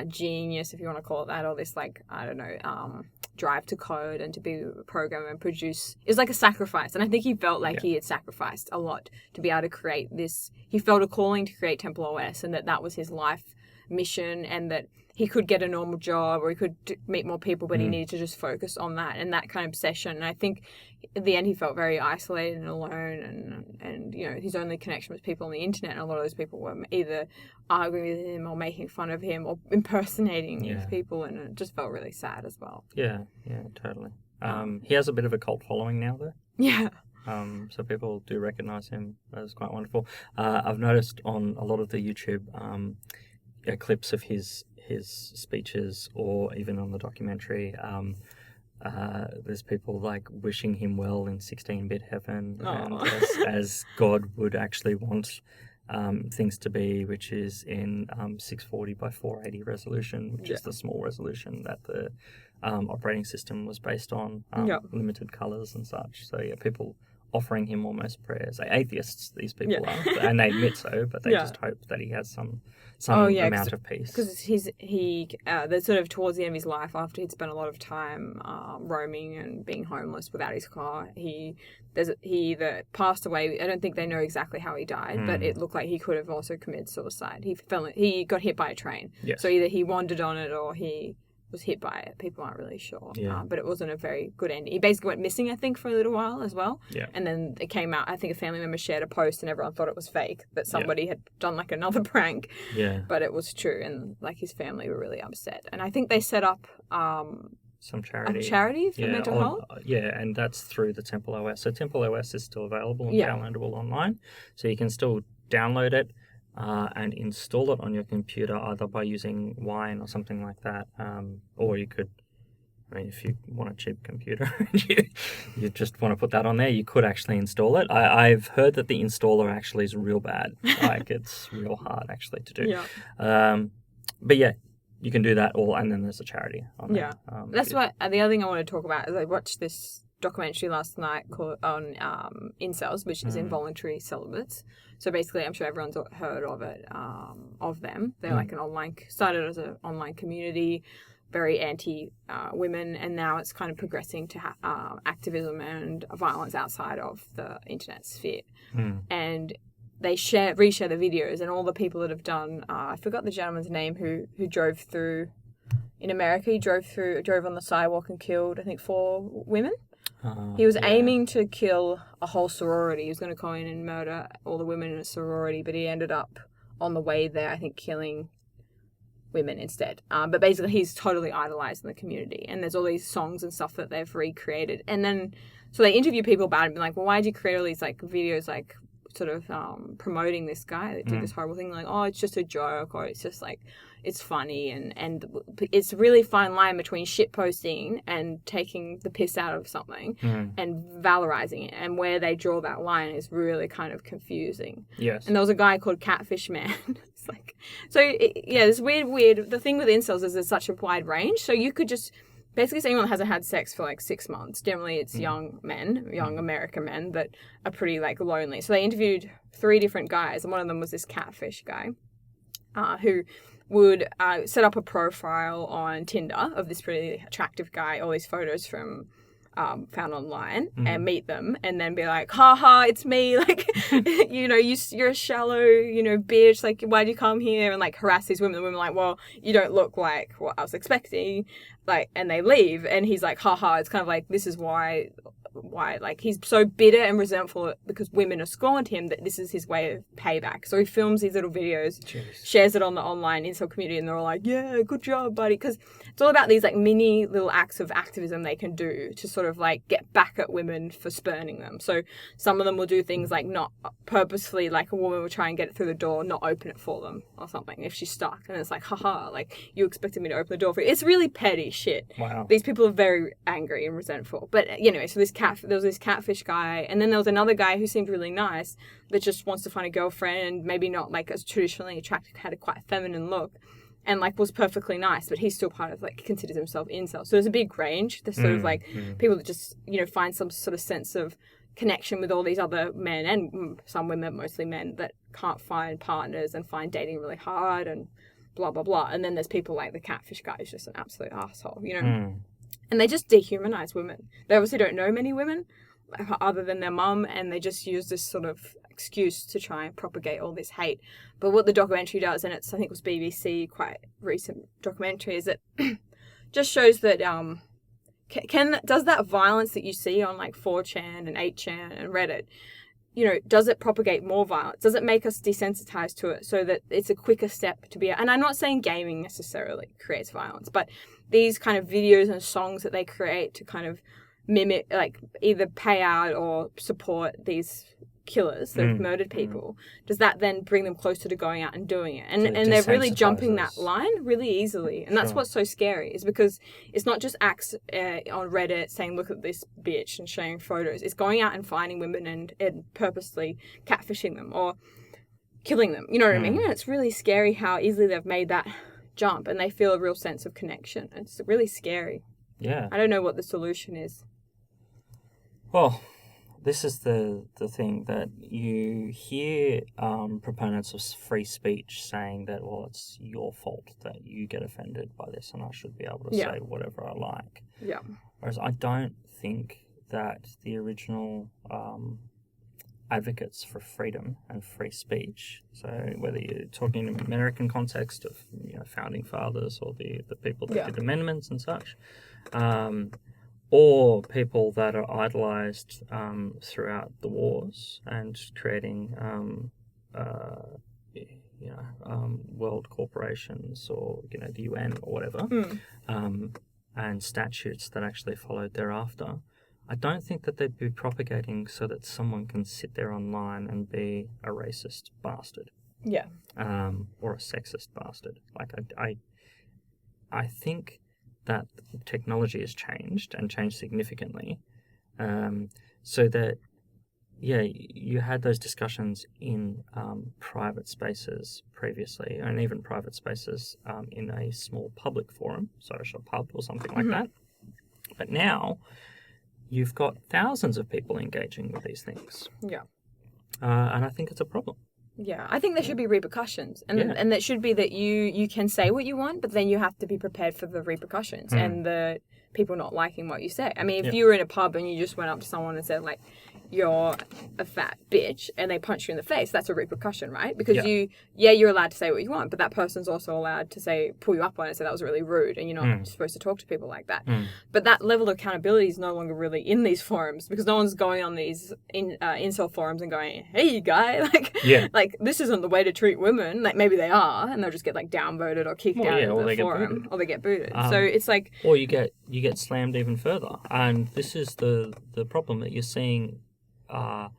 genius, if you want to call it that, or this like, I don't know, drive to code and to be a programmer and produce, is like a sacrifice. And I think he felt like he had sacrificed a lot to be able to create this. He felt a calling to create TempleOS, and that was his life mission, and that he could get a normal job or he could meet more people, but he needed to just focus on that and that kind of obsession. And I think at the end he felt very isolated and alone, and you know, his only connection was people on the internet, and a lot of those people were either arguing with him or making fun of him or impersonating these people, and it just felt really sad as well. Yeah, totally. He has a bit of a cult following now, though. Yeah. So people do recognise him. That's quite wonderful. I've noticed on a lot of the YouTube clips of his speeches, or even on the documentary, there's people like wishing him well in 16-bit heaven, and as God would actually want things to be, which is in 640 by 480 resolution, which is the small resolution that the operating system was based on, limited colours and such. So people offering him almost prayers. Atheists, these people are, and they admit so, but they just hope that he has some amount of peace. Because the sort of towards the end of his life, after he'd spent a lot of time roaming and being homeless without his car, he either passed away. I don't think they know exactly how he died, but it looked like he could have also committed suicide. He got hit by a train. Yes. So either he wandered on it or he was hit by it. People aren't really sure. Yeah. But it wasn't a very good ending. He basically went missing, I think, for a little while as well. Yeah. And then it came out, I think a family member shared a post and everyone thought it was fake, that somebody had done like another prank. Yeah. But it was true, and like his family were really upset. And I think they set up some charity. A charity for mental health? And that's through the TempleOS. So TempleOS is still available and downloadable online. So you can still download it and install it on your computer, either by using Wine or something like that. Or you could, if you want a cheap computer, you just want to put that on there, you could actually install it. I've heard that the installer actually is real bad. Like, it's real hard actually to do. Yeah. But yeah, you can do that all, and then there's a charity on there. That's what the other thing I want to talk about is I watched this documentary last night called on Incels, which is involuntary celibates. So basically, I'm sure everyone's heard of it, of them. They're like started as an online community, very anti-women, and now it's kind of progressing to activism and violence outside of the internet sphere. And they reshare the videos, and all the people that have done, I forgot the gentleman's name who drove through, in America, he drove on the sidewalk and killed, I think, 4 women. He was aiming to kill a whole sorority. He was going to go in and murder all the women in a sorority, but he ended up on the way there, I think, killing women instead. But basically, he's totally idolized in the community, and there's all these songs and stuff that they've recreated. And then, so they interview people about it and be like, well, why did you create all these like videos, like sort of promoting this guy that did this horrible thing? Like, oh, it's just a joke, or it's just like, it's funny, and it's a really fine line between shit posting and taking the piss out of something and valorizing it, and where they draw that line is really kind of confusing. Yes. And there was a guy called Catfish Man. It's like, so it's weird. The thing with incels is there's such a wide range, so you could just basically say anyone that hasn't had sex for like 6 months. Generally, it's young American men that are pretty like lonely. So they interviewed 3 different guys, and one of them was this Catfish guy, who would set up a profile on Tinder of this pretty attractive guy, all these photos from found online, and meet them, and then be like, haha, it's me, like, you're a shallow, bitch, like, why'd you come here, and like harass these women. The women are like, well, you don't look like what I was expecting, like, and they leave, and he's like, haha, it's kind of like, this is why like he's so bitter and resentful because women have scorned him, that this is his way of payback. So he films these little videos, shares it on the online incel community, and they're all like, yeah, good job, buddy, because it's all about these like mini little acts of activism they can do to sort of like get back at women for spurning them. So some of them will do things like not purposefully, like a woman will try and get it through the door, not open it for them or something if she's stuck, and it's like, haha, like, you expected me to open the door for you. It's really petty shit. Wow. These people are very angry and resentful. But anyway, so there was this Catfish guy, and then there was another guy who seemed really nice that just wants to find a girlfriend, and maybe not like as traditionally attractive, had a quite feminine look, and like was perfectly nice, but he's still part of, like, considers himself incel. So there's a big range. There's sort of like people that just find some sort of sense of connection with all these other men, and some women, mostly men, that can't find partners and find dating really hard and blah blah blah. And then there's people like the Catfish guy who's just an absolute asshole, And they just dehumanize women. They obviously don't know many women, other than their mum, and they just use this sort of excuse to try and propagate all this hate. But what the documentary does, and I think it was BBC, quite recent documentary, is it just shows that does that violence that you see on like 4chan and 8chan and Reddit, does it propagate more violence? Does it make us desensitized to it so that it's a quicker step to be... And I'm not saying gaming necessarily creates violence, but these kind of videos and songs that they create to kind of mimic, like either pay out or support these killers that have murdered people, does that then bring them closer to going out and doing it? And they're really jumping that line really easily. And that's what's so scary, is because it's not just acts on Reddit saying, look at this bitch, and sharing photos. It's going out and finding women and purposely catfishing them or killing them. You know what I mean? And it's really scary how easily they've made that jump, and they feel a real sense of connection. It's really scary. Yeah. I don't know what the solution is. Well, this is the thing that you hear proponents of free speech saying that, well, it's your fault that you get offended by this and I should be able to say whatever I like. Yeah. Whereas I don't think that the original advocates for freedom and free speech, so whether you're talking in the American context of founding fathers or the people that did amendments and such, or people that are idolized throughout the wars and creating, world corporations or the UN or whatever, and statutes that actually followed thereafter. I don't think that they'd be propagating so that someone can sit there online and be a racist bastard. Yeah. Or a sexist bastard. Like I think that technology has changed and changed significantly, so that you had those discussions in private spaces previously, and even private spaces in a small public forum, social pub or something like that. But now you've got thousands of people engaging with these things. Yeah. And I think it's a problem. Yeah, I think there should be repercussions, and that should be that you can say what you want, but then you have to be prepared for the repercussions and the people not liking what you say. I mean, if you were in a pub and you just went up to someone and said, like, you're a fat bitch, and they punch you in the face, that's a repercussion, right? Because you're allowed to say what you want, but that person's also allowed to pull you up on it and say that was really rude, and you're not supposed to talk to people like that. But that level of accountability is no longer really in these forums, because no one's going on these incel forums and going, hey, guy, like, this isn't the way to treat women. Like, maybe they are, and they'll just get, like, downvoted or kicked out of the forum, or they get booted. So it's like... Or you get slammed even further. And this is the problem that you're seeing. You're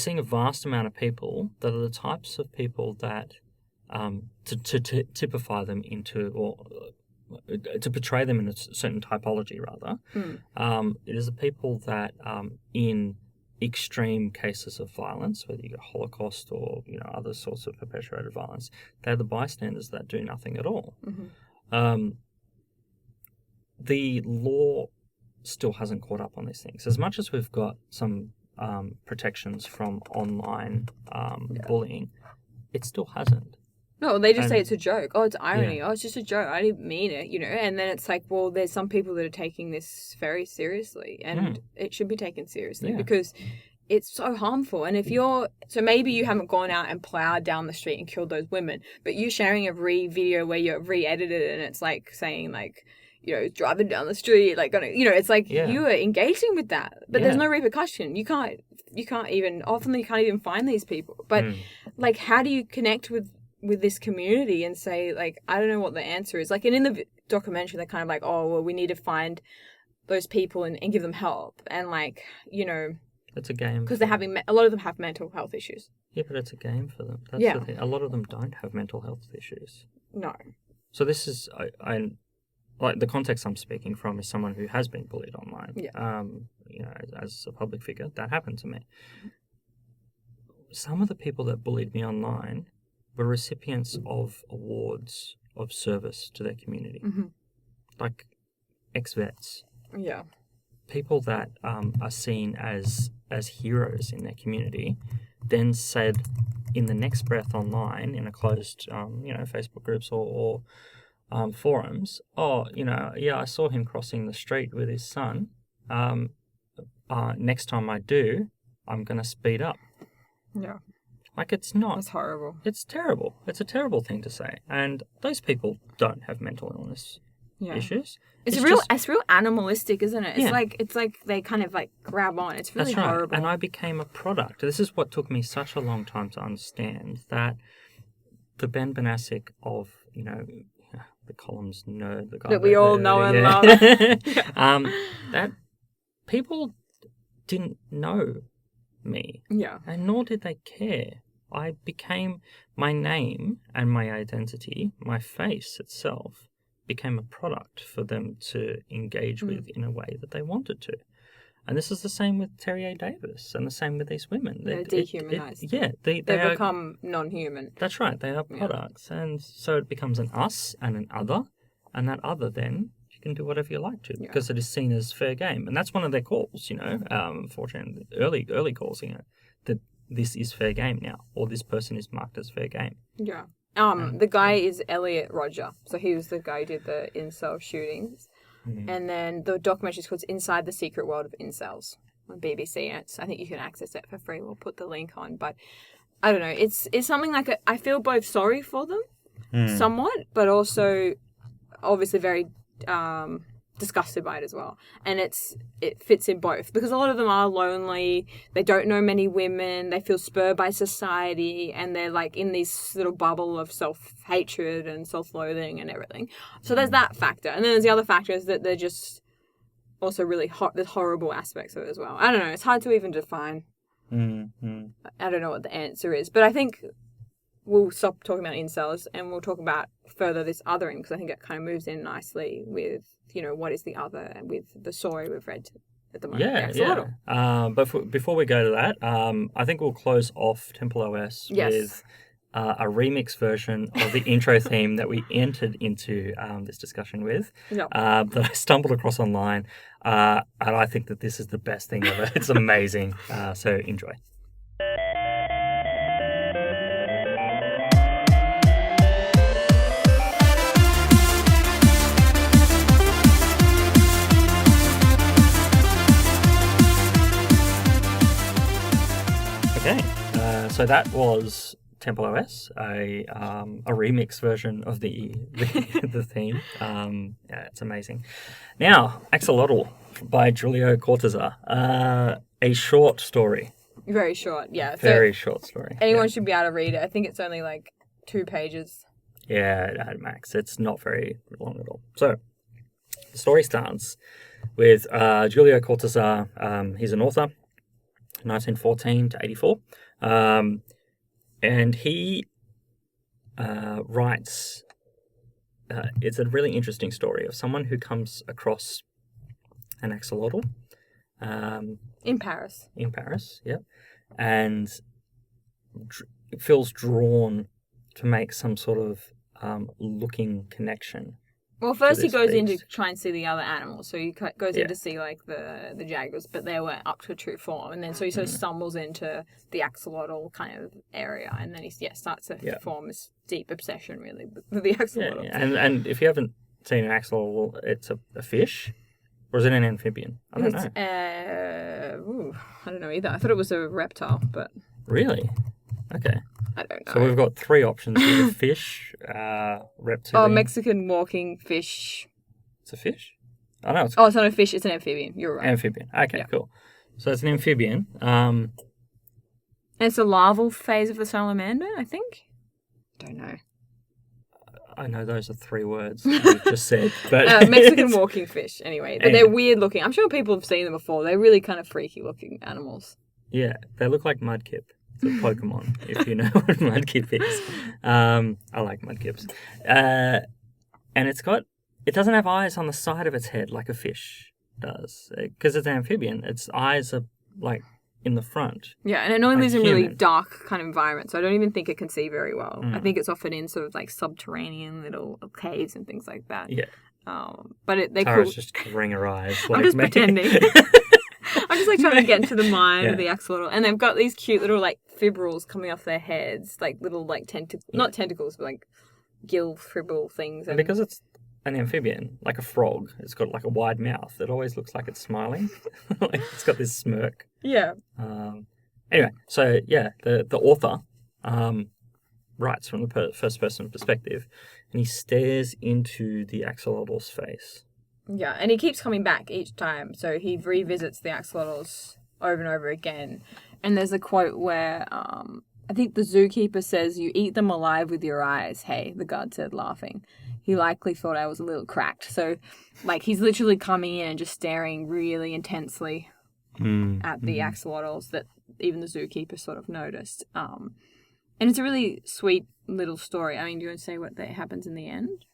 seeing a vast amount of people that are the types of people that, to typify them into, or to portray them in a certain typology, rather, it is the people that, in extreme cases of violence, whether you get Holocaust or other sorts of perpetuated violence, they're the bystanders that do nothing at all. The law still hasn't caught up on these things. As much as we've got some protections from online bullying, it still hasn't. No, they just say it's a joke. Oh, it's irony. Oh, it's just a joke. I didn't mean it, And then it's like, well, there's some people that are taking this very seriously, and it should be taken seriously because it's so harmful. And if so maybe you haven't gone out and plowed down the street and killed those women, but you sharing a video where you're re-edited and it's like saying like, driving down the street, like, it's like you are engaging with that, but there's no repercussion. You can't even find these people. But like, how do you connect with this community and say, like, I don't know what the answer is. Like, and in the documentary, they're kind of like, oh, well, we need to find those people and give them help. And like, it's a game. Because they're having, a lot of them have mental health issues. Yeah, but it's a game for them. That's the thing. A lot of them don't have mental health issues. No. So this is, I like, the context I'm speaking from is someone who has been bullied online. Yeah. As a public figure, that happened to me. Some of the people that bullied me online were recipients of awards of service to their community, like ex-vets. Yeah. People that are seen as heroes in their community, then said in the next breath online in a closed, Facebook groups or forums, I saw him crossing the street with his son, next time I do, I'm going to speed up. Yeah. Like, it's not. That's horrible. It's terrible. It's a terrible thing to say. And those people don't have mental illness issues. It's real animalistic, isn't it? It's like they kind of like grab on. It's really horrible. And I became a product. This is what took me such a long time to understand, that the Ben Banasik of, the columns nerd, the guy that we all know and love. That people didn't know me. Yeah. And nor did they care. I became my name and my identity, my face itself, became a product for them to engage with in a way that they wanted to. And this is the same with Terry Davis and the same with these women. They're dehumanized. They become non-human. That's right. They are products. Yeah. And so it becomes an us and an other. And that other then, you can do whatever you like to because it is seen as fair game. And that's one of their calls, fortunately, early calls, that this is fair game now, or this person is marked as fair game. Yeah. The guy is Elliot Rodger. So he was the guy who did the Incel shootings. Mm-hmm. And then the documentary is called Inside the Secret World of Incels on BBC. I think you can access it for free. We'll put the link on. But I don't know. It's something like I feel both sorry for them somewhat, but also obviously very disgusted by it as well. And it fits in both because a lot of them are lonely. They don't know many women. They feel spurred by society, and they're like in this little bubble of self-hatred and self-loathing and everything. So there's that factor, and then there's the other factor is that they're just also really there's horrible aspects of it as well. I don't know. It's hard to even define. Mm-hmm. I don't know what the answer is, but I think we'll stop talking about incels and we'll talk about further this othering because I think it kind of moves in nicely with what is the other and with the story we've read at the moment. But before we go to that, I think we'll close off TempleOS with a remix version of the intro theme that we entered into this discussion with, that I stumbled across online, and I think that this is the best thing ever. It's amazing. So enjoy. Okay, so that was TempleOS, a remix version of the theme. It's amazing. Now, Axolotl by Julio Cortázar, a short story. Very short, yeah. Very short story. Anyone should be able to read it. I think it's only like 2 pages. Yeah, at max. It's not very long at all. So, the story starts with Julio Cortázar. He's an author. 1914 to 84. And he writes, it's a really interesting story of someone who comes across an axolotl. In Paris. In Paris, yep. And feels drawn to make some sort of looking connection. Well, first he goes in to try and see the other animals. So he goes in to see, like, the jaguars, but they weren't up to a true form. And then so he sort of stumbles into the axolotl kind of area. And then he starts to form this deep obsession, really, with the axolotl. Yeah. And if you haven't seen an axolotl, it's a fish? Or is it an amphibian? I don't know. I don't know either. I thought it was a reptile, but... Really? Okay. I don't know. So we've got 3 options here. Fish, reptilian. Oh, Mexican walking fish. It's a fish? Oh, no. It's not a fish. It's an amphibian. You're right. Amphibian. Okay, cool. So it's an amphibian. And it's the larval phase of the salamander, I think? Don't know. I know those are 3 words you just said. But Mexican walking fish, anyway. But they're weird looking. I'm sure people have seen them before. They're really kind of freaky looking animals. Yeah, they look like mudkip. It's a Pokemon, if you know what mudkip is. I like mudkips. And it doesn't have eyes on the side of its head like a fish does. Because it's an amphibian, its eyes are like in the front. Yeah, and it only lives in really dark kind of environments, so I don't even think it can see very well. I think it's often in sort of like subterranean little caves and things like that. Yeah. But Tara's just covering her eyes. I'm just pretending. I'm just like trying to get into the mind of the axolotl, and they've got these cute little like fibrils coming off their heads, like little like not tentacles, but like gill fibril things. And because it's an amphibian, like a frog. It's got like a wide mouth. It always looks like it's smiling. Like it's got this smirk. Yeah. Anyway, so yeah, the author writes from the first person perspective, and he stares into the axolotl's face. Yeah, and he keeps coming back each time. So he revisits the axolotls over and over again. And there's a quote where I think the zookeeper says, "You eat them alive with your eyes, hey," the guard said, laughing. He likely thought I was a little cracked. So, like, he's literally coming in and just staring really intensely at the axolotls that even the zookeeper sort of noticed. And it's a really sweet little story. I mean, do you want to say what happens in the end?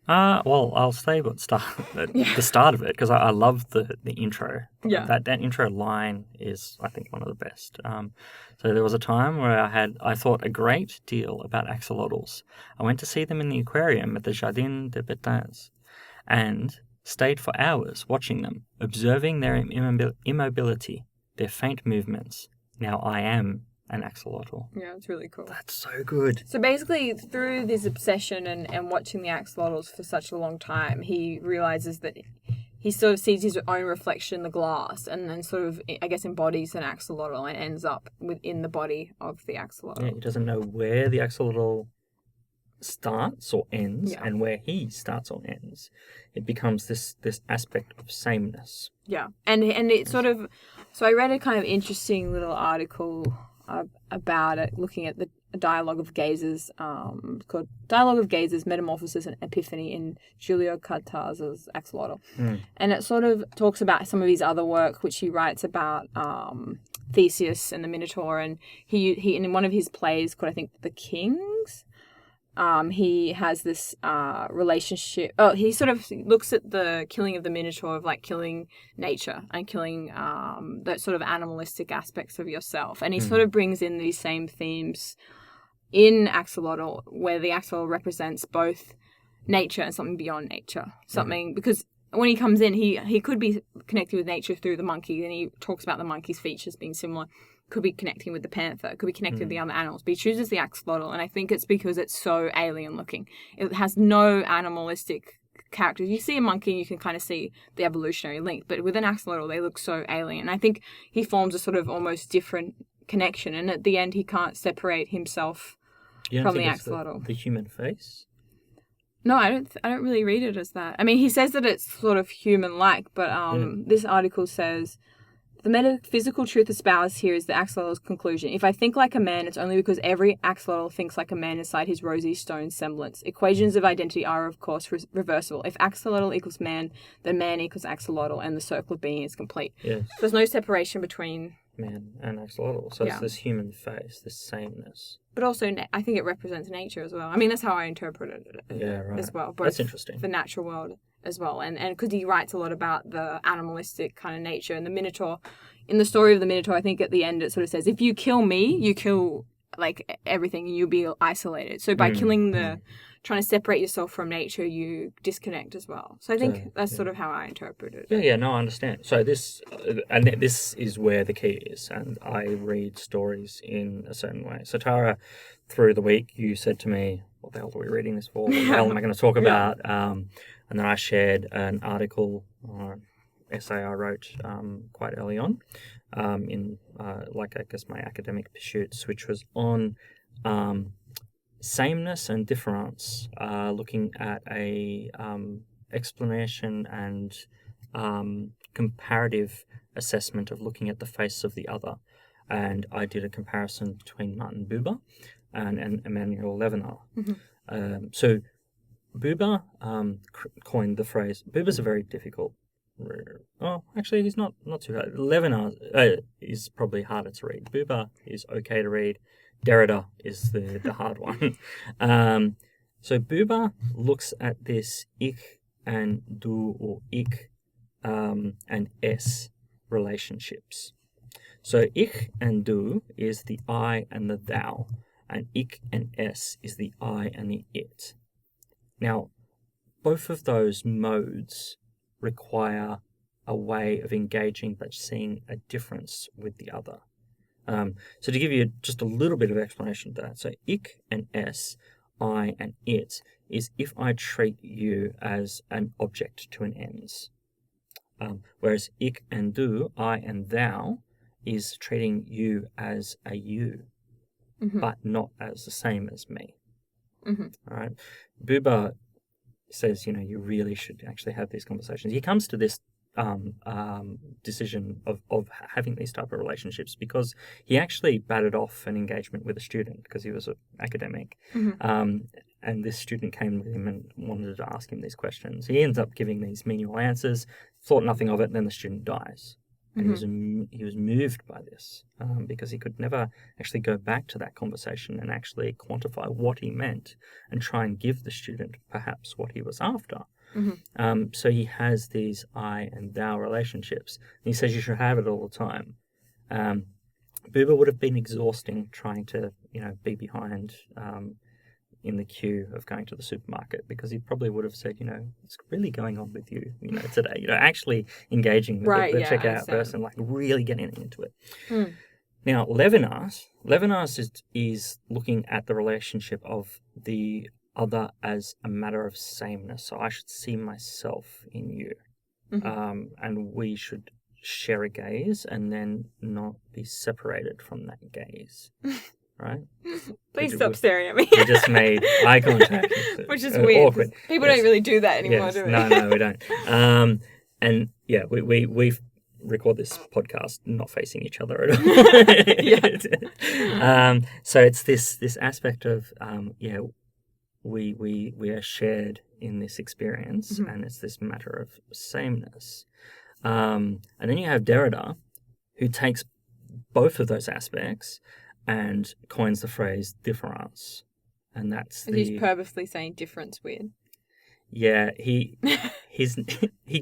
Well, I'll say the start of it, because I love the intro. Yeah. That intro line is, I think, one of the best. So there was a time where I thought a great deal about axolotls. I went to see them in the aquarium at the Jardin des Betins and stayed for hours watching them, observing their immobility, their faint movements. Now I am an axolotl. Yeah, it's really cool. That's so good. So basically, through this obsession and watching the axolotls for such a long time, he realizes that he sort of sees his own reflection in the glass and then sort of, I guess, embodies an axolotl and ends up within the body of the axolotl. Yeah, he doesn't know where the axolotl starts or ends and where he starts or ends. It becomes this aspect of sameness. Yeah, and it sort of... So I read a kind of interesting little article about it, looking at the dialogue of gazes, called Dialogue of Gazes, Metamorphosis and Epiphany in Julio Cortázar's Axolotl. And it sort of talks about some of his other work, which he writes about Theseus and the Minotaur, and he in one of his plays called, I think, The Kings, he has this relationship. Oh, he sort of looks at the killing of the Minotaur of like killing nature and killing that sort of animalistic aspects of yourself. And he sort of brings in these same themes in Axolotl, where the axolotl represents both nature and something beyond nature. Something, because when he comes in, he could be connecting with nature through the monkey, and he talks about the monkey's features being similar. Could be connecting with the panther, could be connecting with the other animals, but he chooses the axolotl, and I think it's because it's so alien looking. It has no animalistic characters. You see a monkey and you can kind of see the evolutionary link, but with an axolotl they look so alien. And I think he forms a sort of almost different connection, and at the end he can't separate himself from the axolotl. The human face? No, I don't really read it as that. I mean, he says that it's sort of human-like, but this article says, the metaphysical truth espoused here is the axolotl's conclusion. If I think like a man, it's only because every axolotl thinks like a man inside his rosy stone semblance. Equations of identity are, of course, reversible. If axolotl equals man, then man equals axolotl, and the circle of being is complete. Yes. So there's no separation between man and axolotl. So it's this human face, this sameness. But also, I think it represents nature as well. I mean, that's how I interpreted it as well. Both that's interesting. The natural world as well. And because he writes a lot about the animalistic kind of nature. And the Minotaur, in the story of the Minotaur, I think at the end it sort of says, if you kill me, you kill like everything and you'll be isolated. So by killing trying to separate yourself from nature, you disconnect as well. So I think that's sort of how I interpret it. Yeah, no, I understand. So this is where the key is, and I read stories in a certain way. So Tara, through the week, you said to me, what the hell are we reading this for? What the hell am I going to talk about? And then I shared an article, essay I wrote quite early on in, like, I guess, my academic pursuits, which was on sameness and difference, looking at a explanation and comparative assessment of looking at the face of the other. And I did a comparison between Martin Buber and Emmanuel Levinas. So Buber coined the phrase. Buber's a very difficult. Oh, actually, he's not too hard. Levinas is probably harder to read. Buber is okay to read. Derrida is the hard one. So Buber looks at this ich and du, or ich and es relationships. So ich and du is the I and the thou, and ich and es is the I and the it. Now, both of those modes require a way of engaging but seeing a difference with the other. So to give you just a little bit of explanation of that, so ich and es I and it is if I treat you as an object to an ends. Whereas ik and du, I and thou, is treating you as a you, but not as the same as me. All right. Buber says, you really should actually have these conversations. He comes to this decision of having these type of relationships because he actually batted off an engagement with a student because he was an academic. And this student came with him and wanted to ask him these questions. He ends up giving these meaningful answers, thought nothing of it, and then the student dies. And he was moved by this because he could never actually go back to that conversation and actually quantify what he meant and try and give the student perhaps what he was after. So he has these I and thou relationships. And he says you should have it all the time. Buber would have been exhausting trying to, be behind in the queue of going to the supermarket because he probably would have said, what's really going on with you, today, actually engaging with the checkout person, like really getting into it. Now, Levinas is looking at the relationship of the other as a matter of sameness. So I should see myself in you. And we should share a gaze and then not be separated from that gaze. Right? Please stop staring at me. We just made eye contact. Which is weird. Awkward. People don't really do that anymore, do they? No, we don't. And yeah, we record this podcast not facing each other at all. So it's this aspect of we are shared in this experience, and it's this matter of sameness. And then you have Derrida, who takes both of those aspects and coins the phrase difference, and that's he's purposely saying difference weird. Yeah, he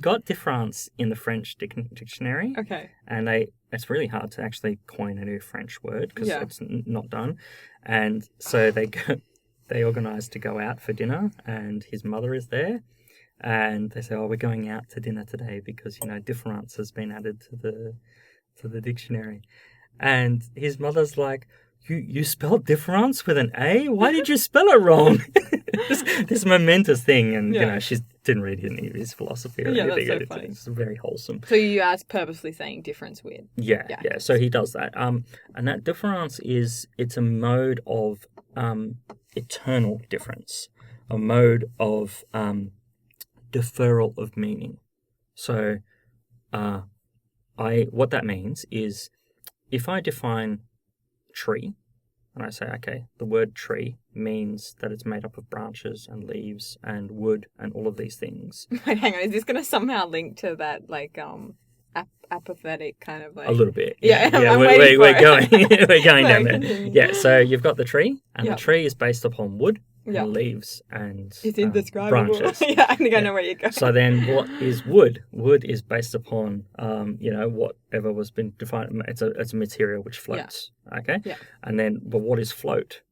got difference in the French dictionary. Okay, and it's really hard to actually coin a new French word because it's not done, and so they organise to go out for dinner, and his mother is there, and they say, "Oh, we're going out to dinner today because difference has been added to the dictionary." And his mother's like, you spelled difference with an A? Why did you spell it wrong? this momentous thing. And, she didn't read any of his philosophy or anything. That's so funny. It's very wholesome. So you are purposely saying difference weird. Yeah. So he does that. And that difference it's a mode of eternal difference, a mode of deferral of meaning. So what that means is, if I define tree, and I say, okay, the word tree means that it's made up of branches and leaves and wood and all of these things. Wait, hang on. Is this going to somehow link to that, apathetic kind of like... A little bit. Yeah, we're going down there. Continue. Yeah, so you've got the tree, and the tree is based upon wood and leaves and it's indescribable. Branches. I think I know where you're going. So then what is wood? Wood is based upon, whatever was been defined. It's a material which floats, okay? Yeah. And then, but what is float?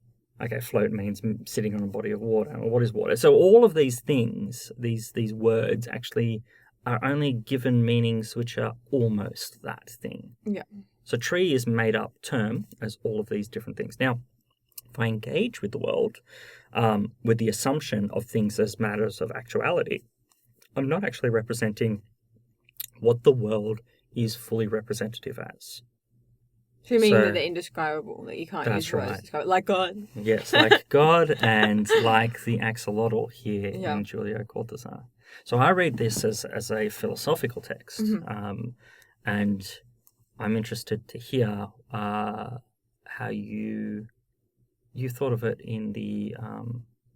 Okay, float means sitting on a body of water. Well, what is water? So all of these things, these words actually are only given meanings which are almost that thing. Yeah. So tree is made up term as all of these different things. Now, if I engage with the world with the assumption of things as matters of actuality, I'm not actually representing what the world is fully representative as. So you mean that they're indescribable, that you can't use words to describe it, like God? Yes, like God and like the Axolotl here in Julio Cortázar. So I read this as a philosophical text, and I'm interested to hear how you thought of it in the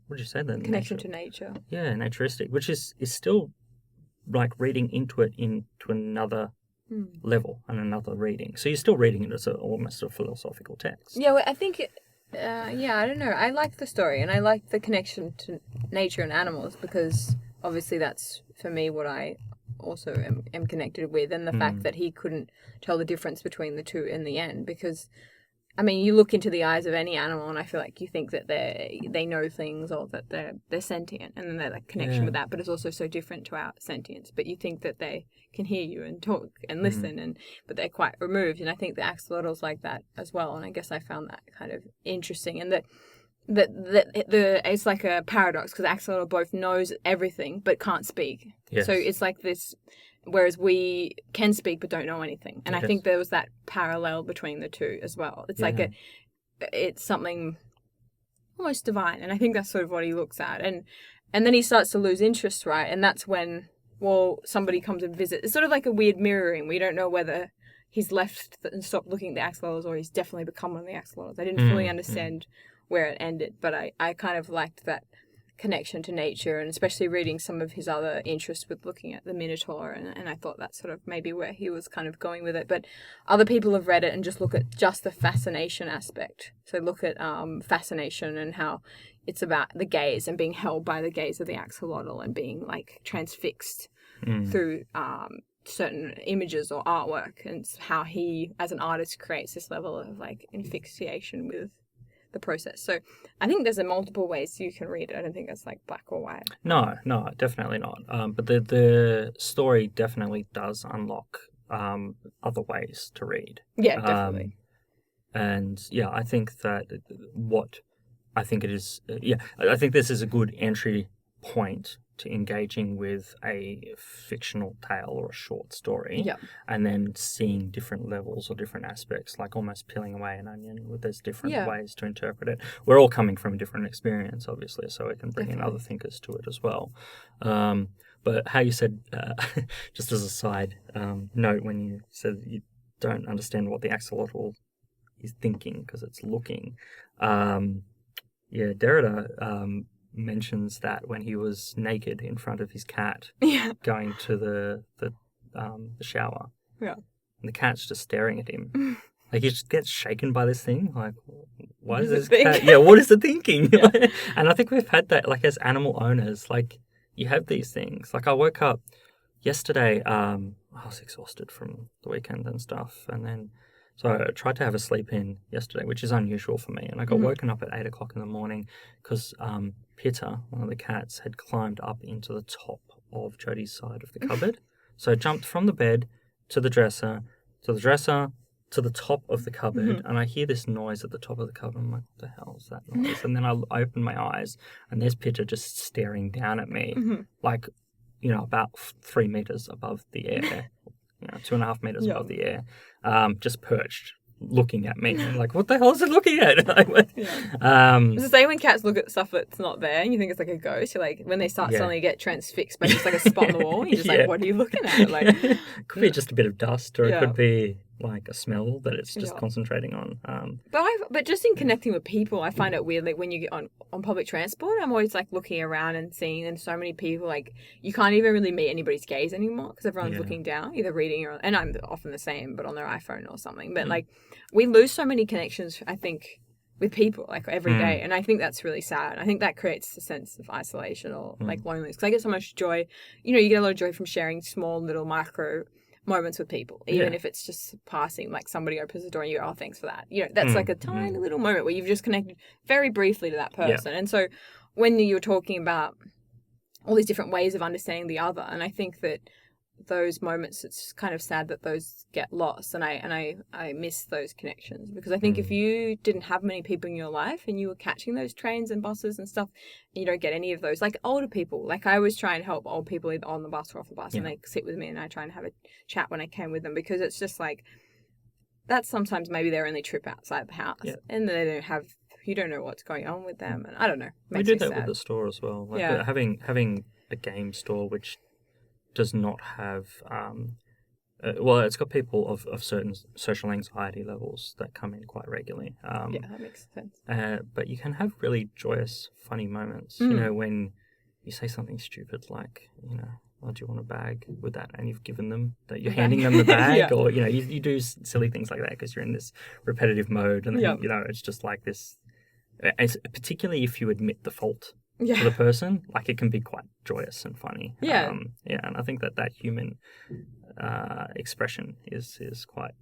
what did you say then? Connection to nature. Yeah, naturistic, which is still like reading into it into another level and another reading. So you're still reading it as almost a philosophical text. Yeah, well, I think, I don't know. I like the story and I like the connection to nature and animals because obviously that's, for me, what I also am connected with, and the fact that he couldn't tell the difference between the two in the end because... I mean, you look into the eyes of any animal, and I feel like you think that they know things or that they're sentient, and then there's a connection with that. But it's also so different to our sentience. But you think that they can hear you and talk and listen, but they're quite removed. And I think the axolotl's like that as well. And I guess I found that kind of interesting, and that it's like a paradox because Axolotl both knows everything but can't speak. Yes. So it's like this, whereas we can speak but don't know anything. And I Yes. think there was that parallel between the two as well. It's like it's something almost divine, and I think that's sort of what he looks at. And then he starts to lose interest, right? And that's when, well, somebody comes and visits. It's sort of like a weird mirroring. We don't know whether he's left and stopped looking at the axolotls or he's definitely become one of the axolotls. I didn't fully understand where it ended, but I kind of liked that connection to nature, and especially reading some of his other interests with looking at the Minotaur, and I thought that's sort of maybe where he was kind of going with it. But other people have read it and just look at just the fascination aspect. So look at fascination and how it's about the gaze and being held by the gaze of the axolotl and being like transfixed through certain images or artwork, and how he as an artist creates this level of like asphyxiation with the process. So I think there's multiple ways you can read it. I don't think it's like black or white. No, definitely not. But the story definitely does unlock other ways to read. Yeah, definitely. And yeah, I think that I think this is a good entry point to engaging with a fictional tale or a short story, and then seeing different levels or different aspects, like almost peeling away an onion. There's different ways to interpret it. We're all coming from a different experience, obviously, so we can bring in other thinkers to it as well. But how you said, just as a side note, when you said you don't understand what the axolotl is thinking because it's looking, Derrida mentions that when he was naked in front of his cat, going to the shower, and the cat's just staring at him. Like he just gets shaken by this thing. Like, why is this cat? Yeah, what is it thinking? And I think we've had that, like as animal owners, like you have these things. Like I woke up yesterday. I was exhausted from the weekend and stuff, and then. So I tried to have a sleep in yesterday, which is unusual for me. And I got woken up at 8 o'clock in the morning because Pitta, one of the cats, had climbed up into the top of Jody's side of the cupboard. So I jumped from the bed to the dresser, to the top of the cupboard. And I hear this noise at the top of the cupboard. I'm like, what the hell is that noise? And then I open my eyes and there's Pitta just staring down at me, like, about 3 meters above the air. 2.5 meters above the air, just perched, looking at me. I'm like, what the hell is it looking at? It's the same when cats look at stuff that's not there and you think it's like a ghost. You're like, when they start suddenly get transfixed by just like a spot on the wall, you're just like, what are you looking at? Like, could be just a bit of dust, or it could be like a smell that it's just concentrating on. But just in connecting with people, I find it weird. Like when you get on public transport, I'm always like looking around and seeing, and so many people, like you can't even really meet anybody's gaze anymore because everyone's looking down, either reading or, and I'm often the same, but on their iPhone or something. But like we lose so many connections, I think, with people like every day, and I think that's really sad. I think that creates a sense of isolation or like loneliness. Because I get so much joy, you get a lot of joy from sharing small little micro moments with people, even if it's just passing, like somebody opens the door and you go, oh, thanks for that. That's like a tiny little moment where you've just connected very briefly to that person. And so when you're talking about all these different ways of understanding the other, and I think that those moments, it's kind of sad that those get lost, and I miss those connections, because I think if you didn't have many people in your life and you were catching those trains and buses and stuff, and you don't get any of those, like older people, like I always try and help old people either on the bus or off the bus, and they sit with me and I try and have a chat when I can with them, because it's just like that's sometimes maybe their only trip outside the house, and you don't know what's going on with them, and I don't know. We did that with the store as well. Like having a game store which does not have it's got people of certain social anxiety levels that come in quite regularly. That makes sense. But you can have really joyous, funny moments. When you say something stupid like, oh, do you want a bag with that? And you've given them that, you're handing them the bag, or you do silly things like that because you're in this repetitive mode, and then, it's just like this. Particularly if you admit the fault to the person, like it can be quite joyous and funny. And I think that human expression is quite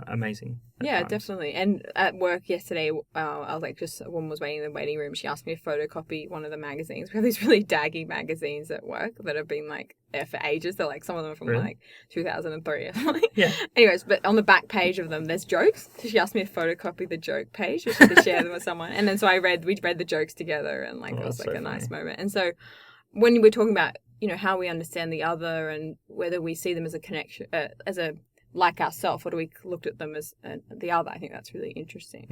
amazing. at Yeah, times. definitely. And at work yesterday, I was like, just a woman was waiting in the waiting room. She asked me to photocopy one of the magazines. We have these really daggy magazines at work that have been like there for ages. They're like, some of them are from Really? like 2003 or something. Yeah. Anyways, but on the back page of them, there's jokes. So she asked me to photocopy the joke page so she could share them with someone. And then so we read the jokes together, and like Oh, it was that's like so a nice funny. moment. And so when we're talking about, how we understand the other and whether we see them as a connection, as a like ourselves, or do we look at them as the other? I think that's really interesting.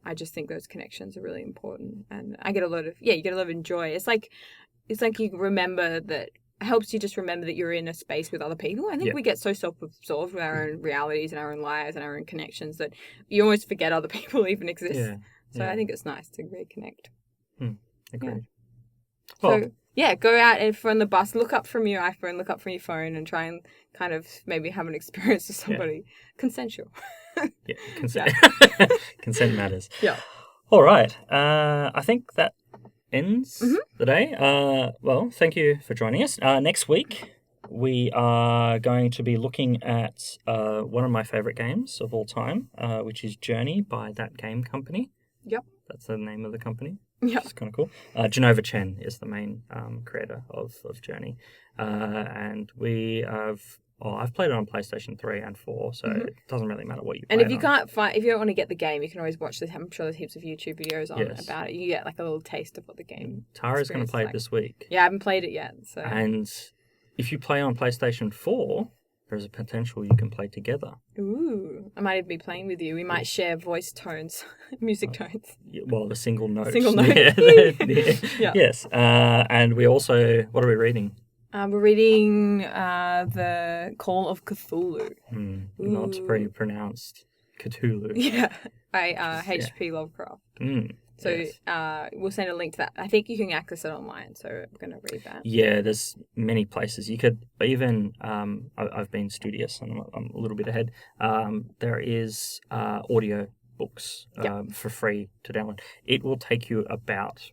I just think those connections are really important, and I get a lot of you get a lot of joy. It's like you remember that. It helps you just remember that you're in a space with other people. I think we get so self-absorbed with our own realities and our own lives and our own connections that you almost forget other people even exist. Yeah. So I think it's nice to reconnect. Agreed. So go out and on the bus, look up from your iPhone, look up from your phone, and try and kind of maybe have an experience with somebody consensual. Yeah, consent. Consent matters. Yeah. All right. I think that ends the day. Well, thank you for joining us. Next week, we are going to be looking at one of my favorite games of all time, which is Journey by That Game Company. Yep. That's the name of the company. Yep. Which is kind of cool. Genova Chen is the main creator of Journey. And we have... Oh, I've played it on PlayStation 3 and 4, so it doesn't really matter what you play. And if you can't find, if you don't want to get the game, you can always watch this. I'm sure there's heaps of YouTube videos on about it. You get like a little taste of what the game. Tara's going to play it this week. Yeah, I haven't played it yet. So. And if you play on PlayStation 4, there's a potential you can play together. Ooh, I might be playing with you. We might share voice tones, music tones. Well, the single notes. Single note. Yeah. Yes. And we also, what are we reading? We're reading The Call of Cthulhu. Not very pronounced. Cthulhu. Yeah, by H.P. Lovecraft. So we'll send a link to that. I think you can access it online, so I'm going to read that. Yeah, there's many places. You could even, I've been studious and I'm a little bit ahead. There is audio books for free to download. It will take you about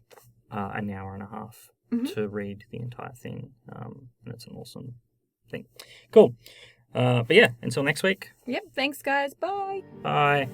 an hour and a half to read the entire thing, and it's an awesome thing. Cool. But yeah, until next week. Yep, thanks guys. Bye. Bye.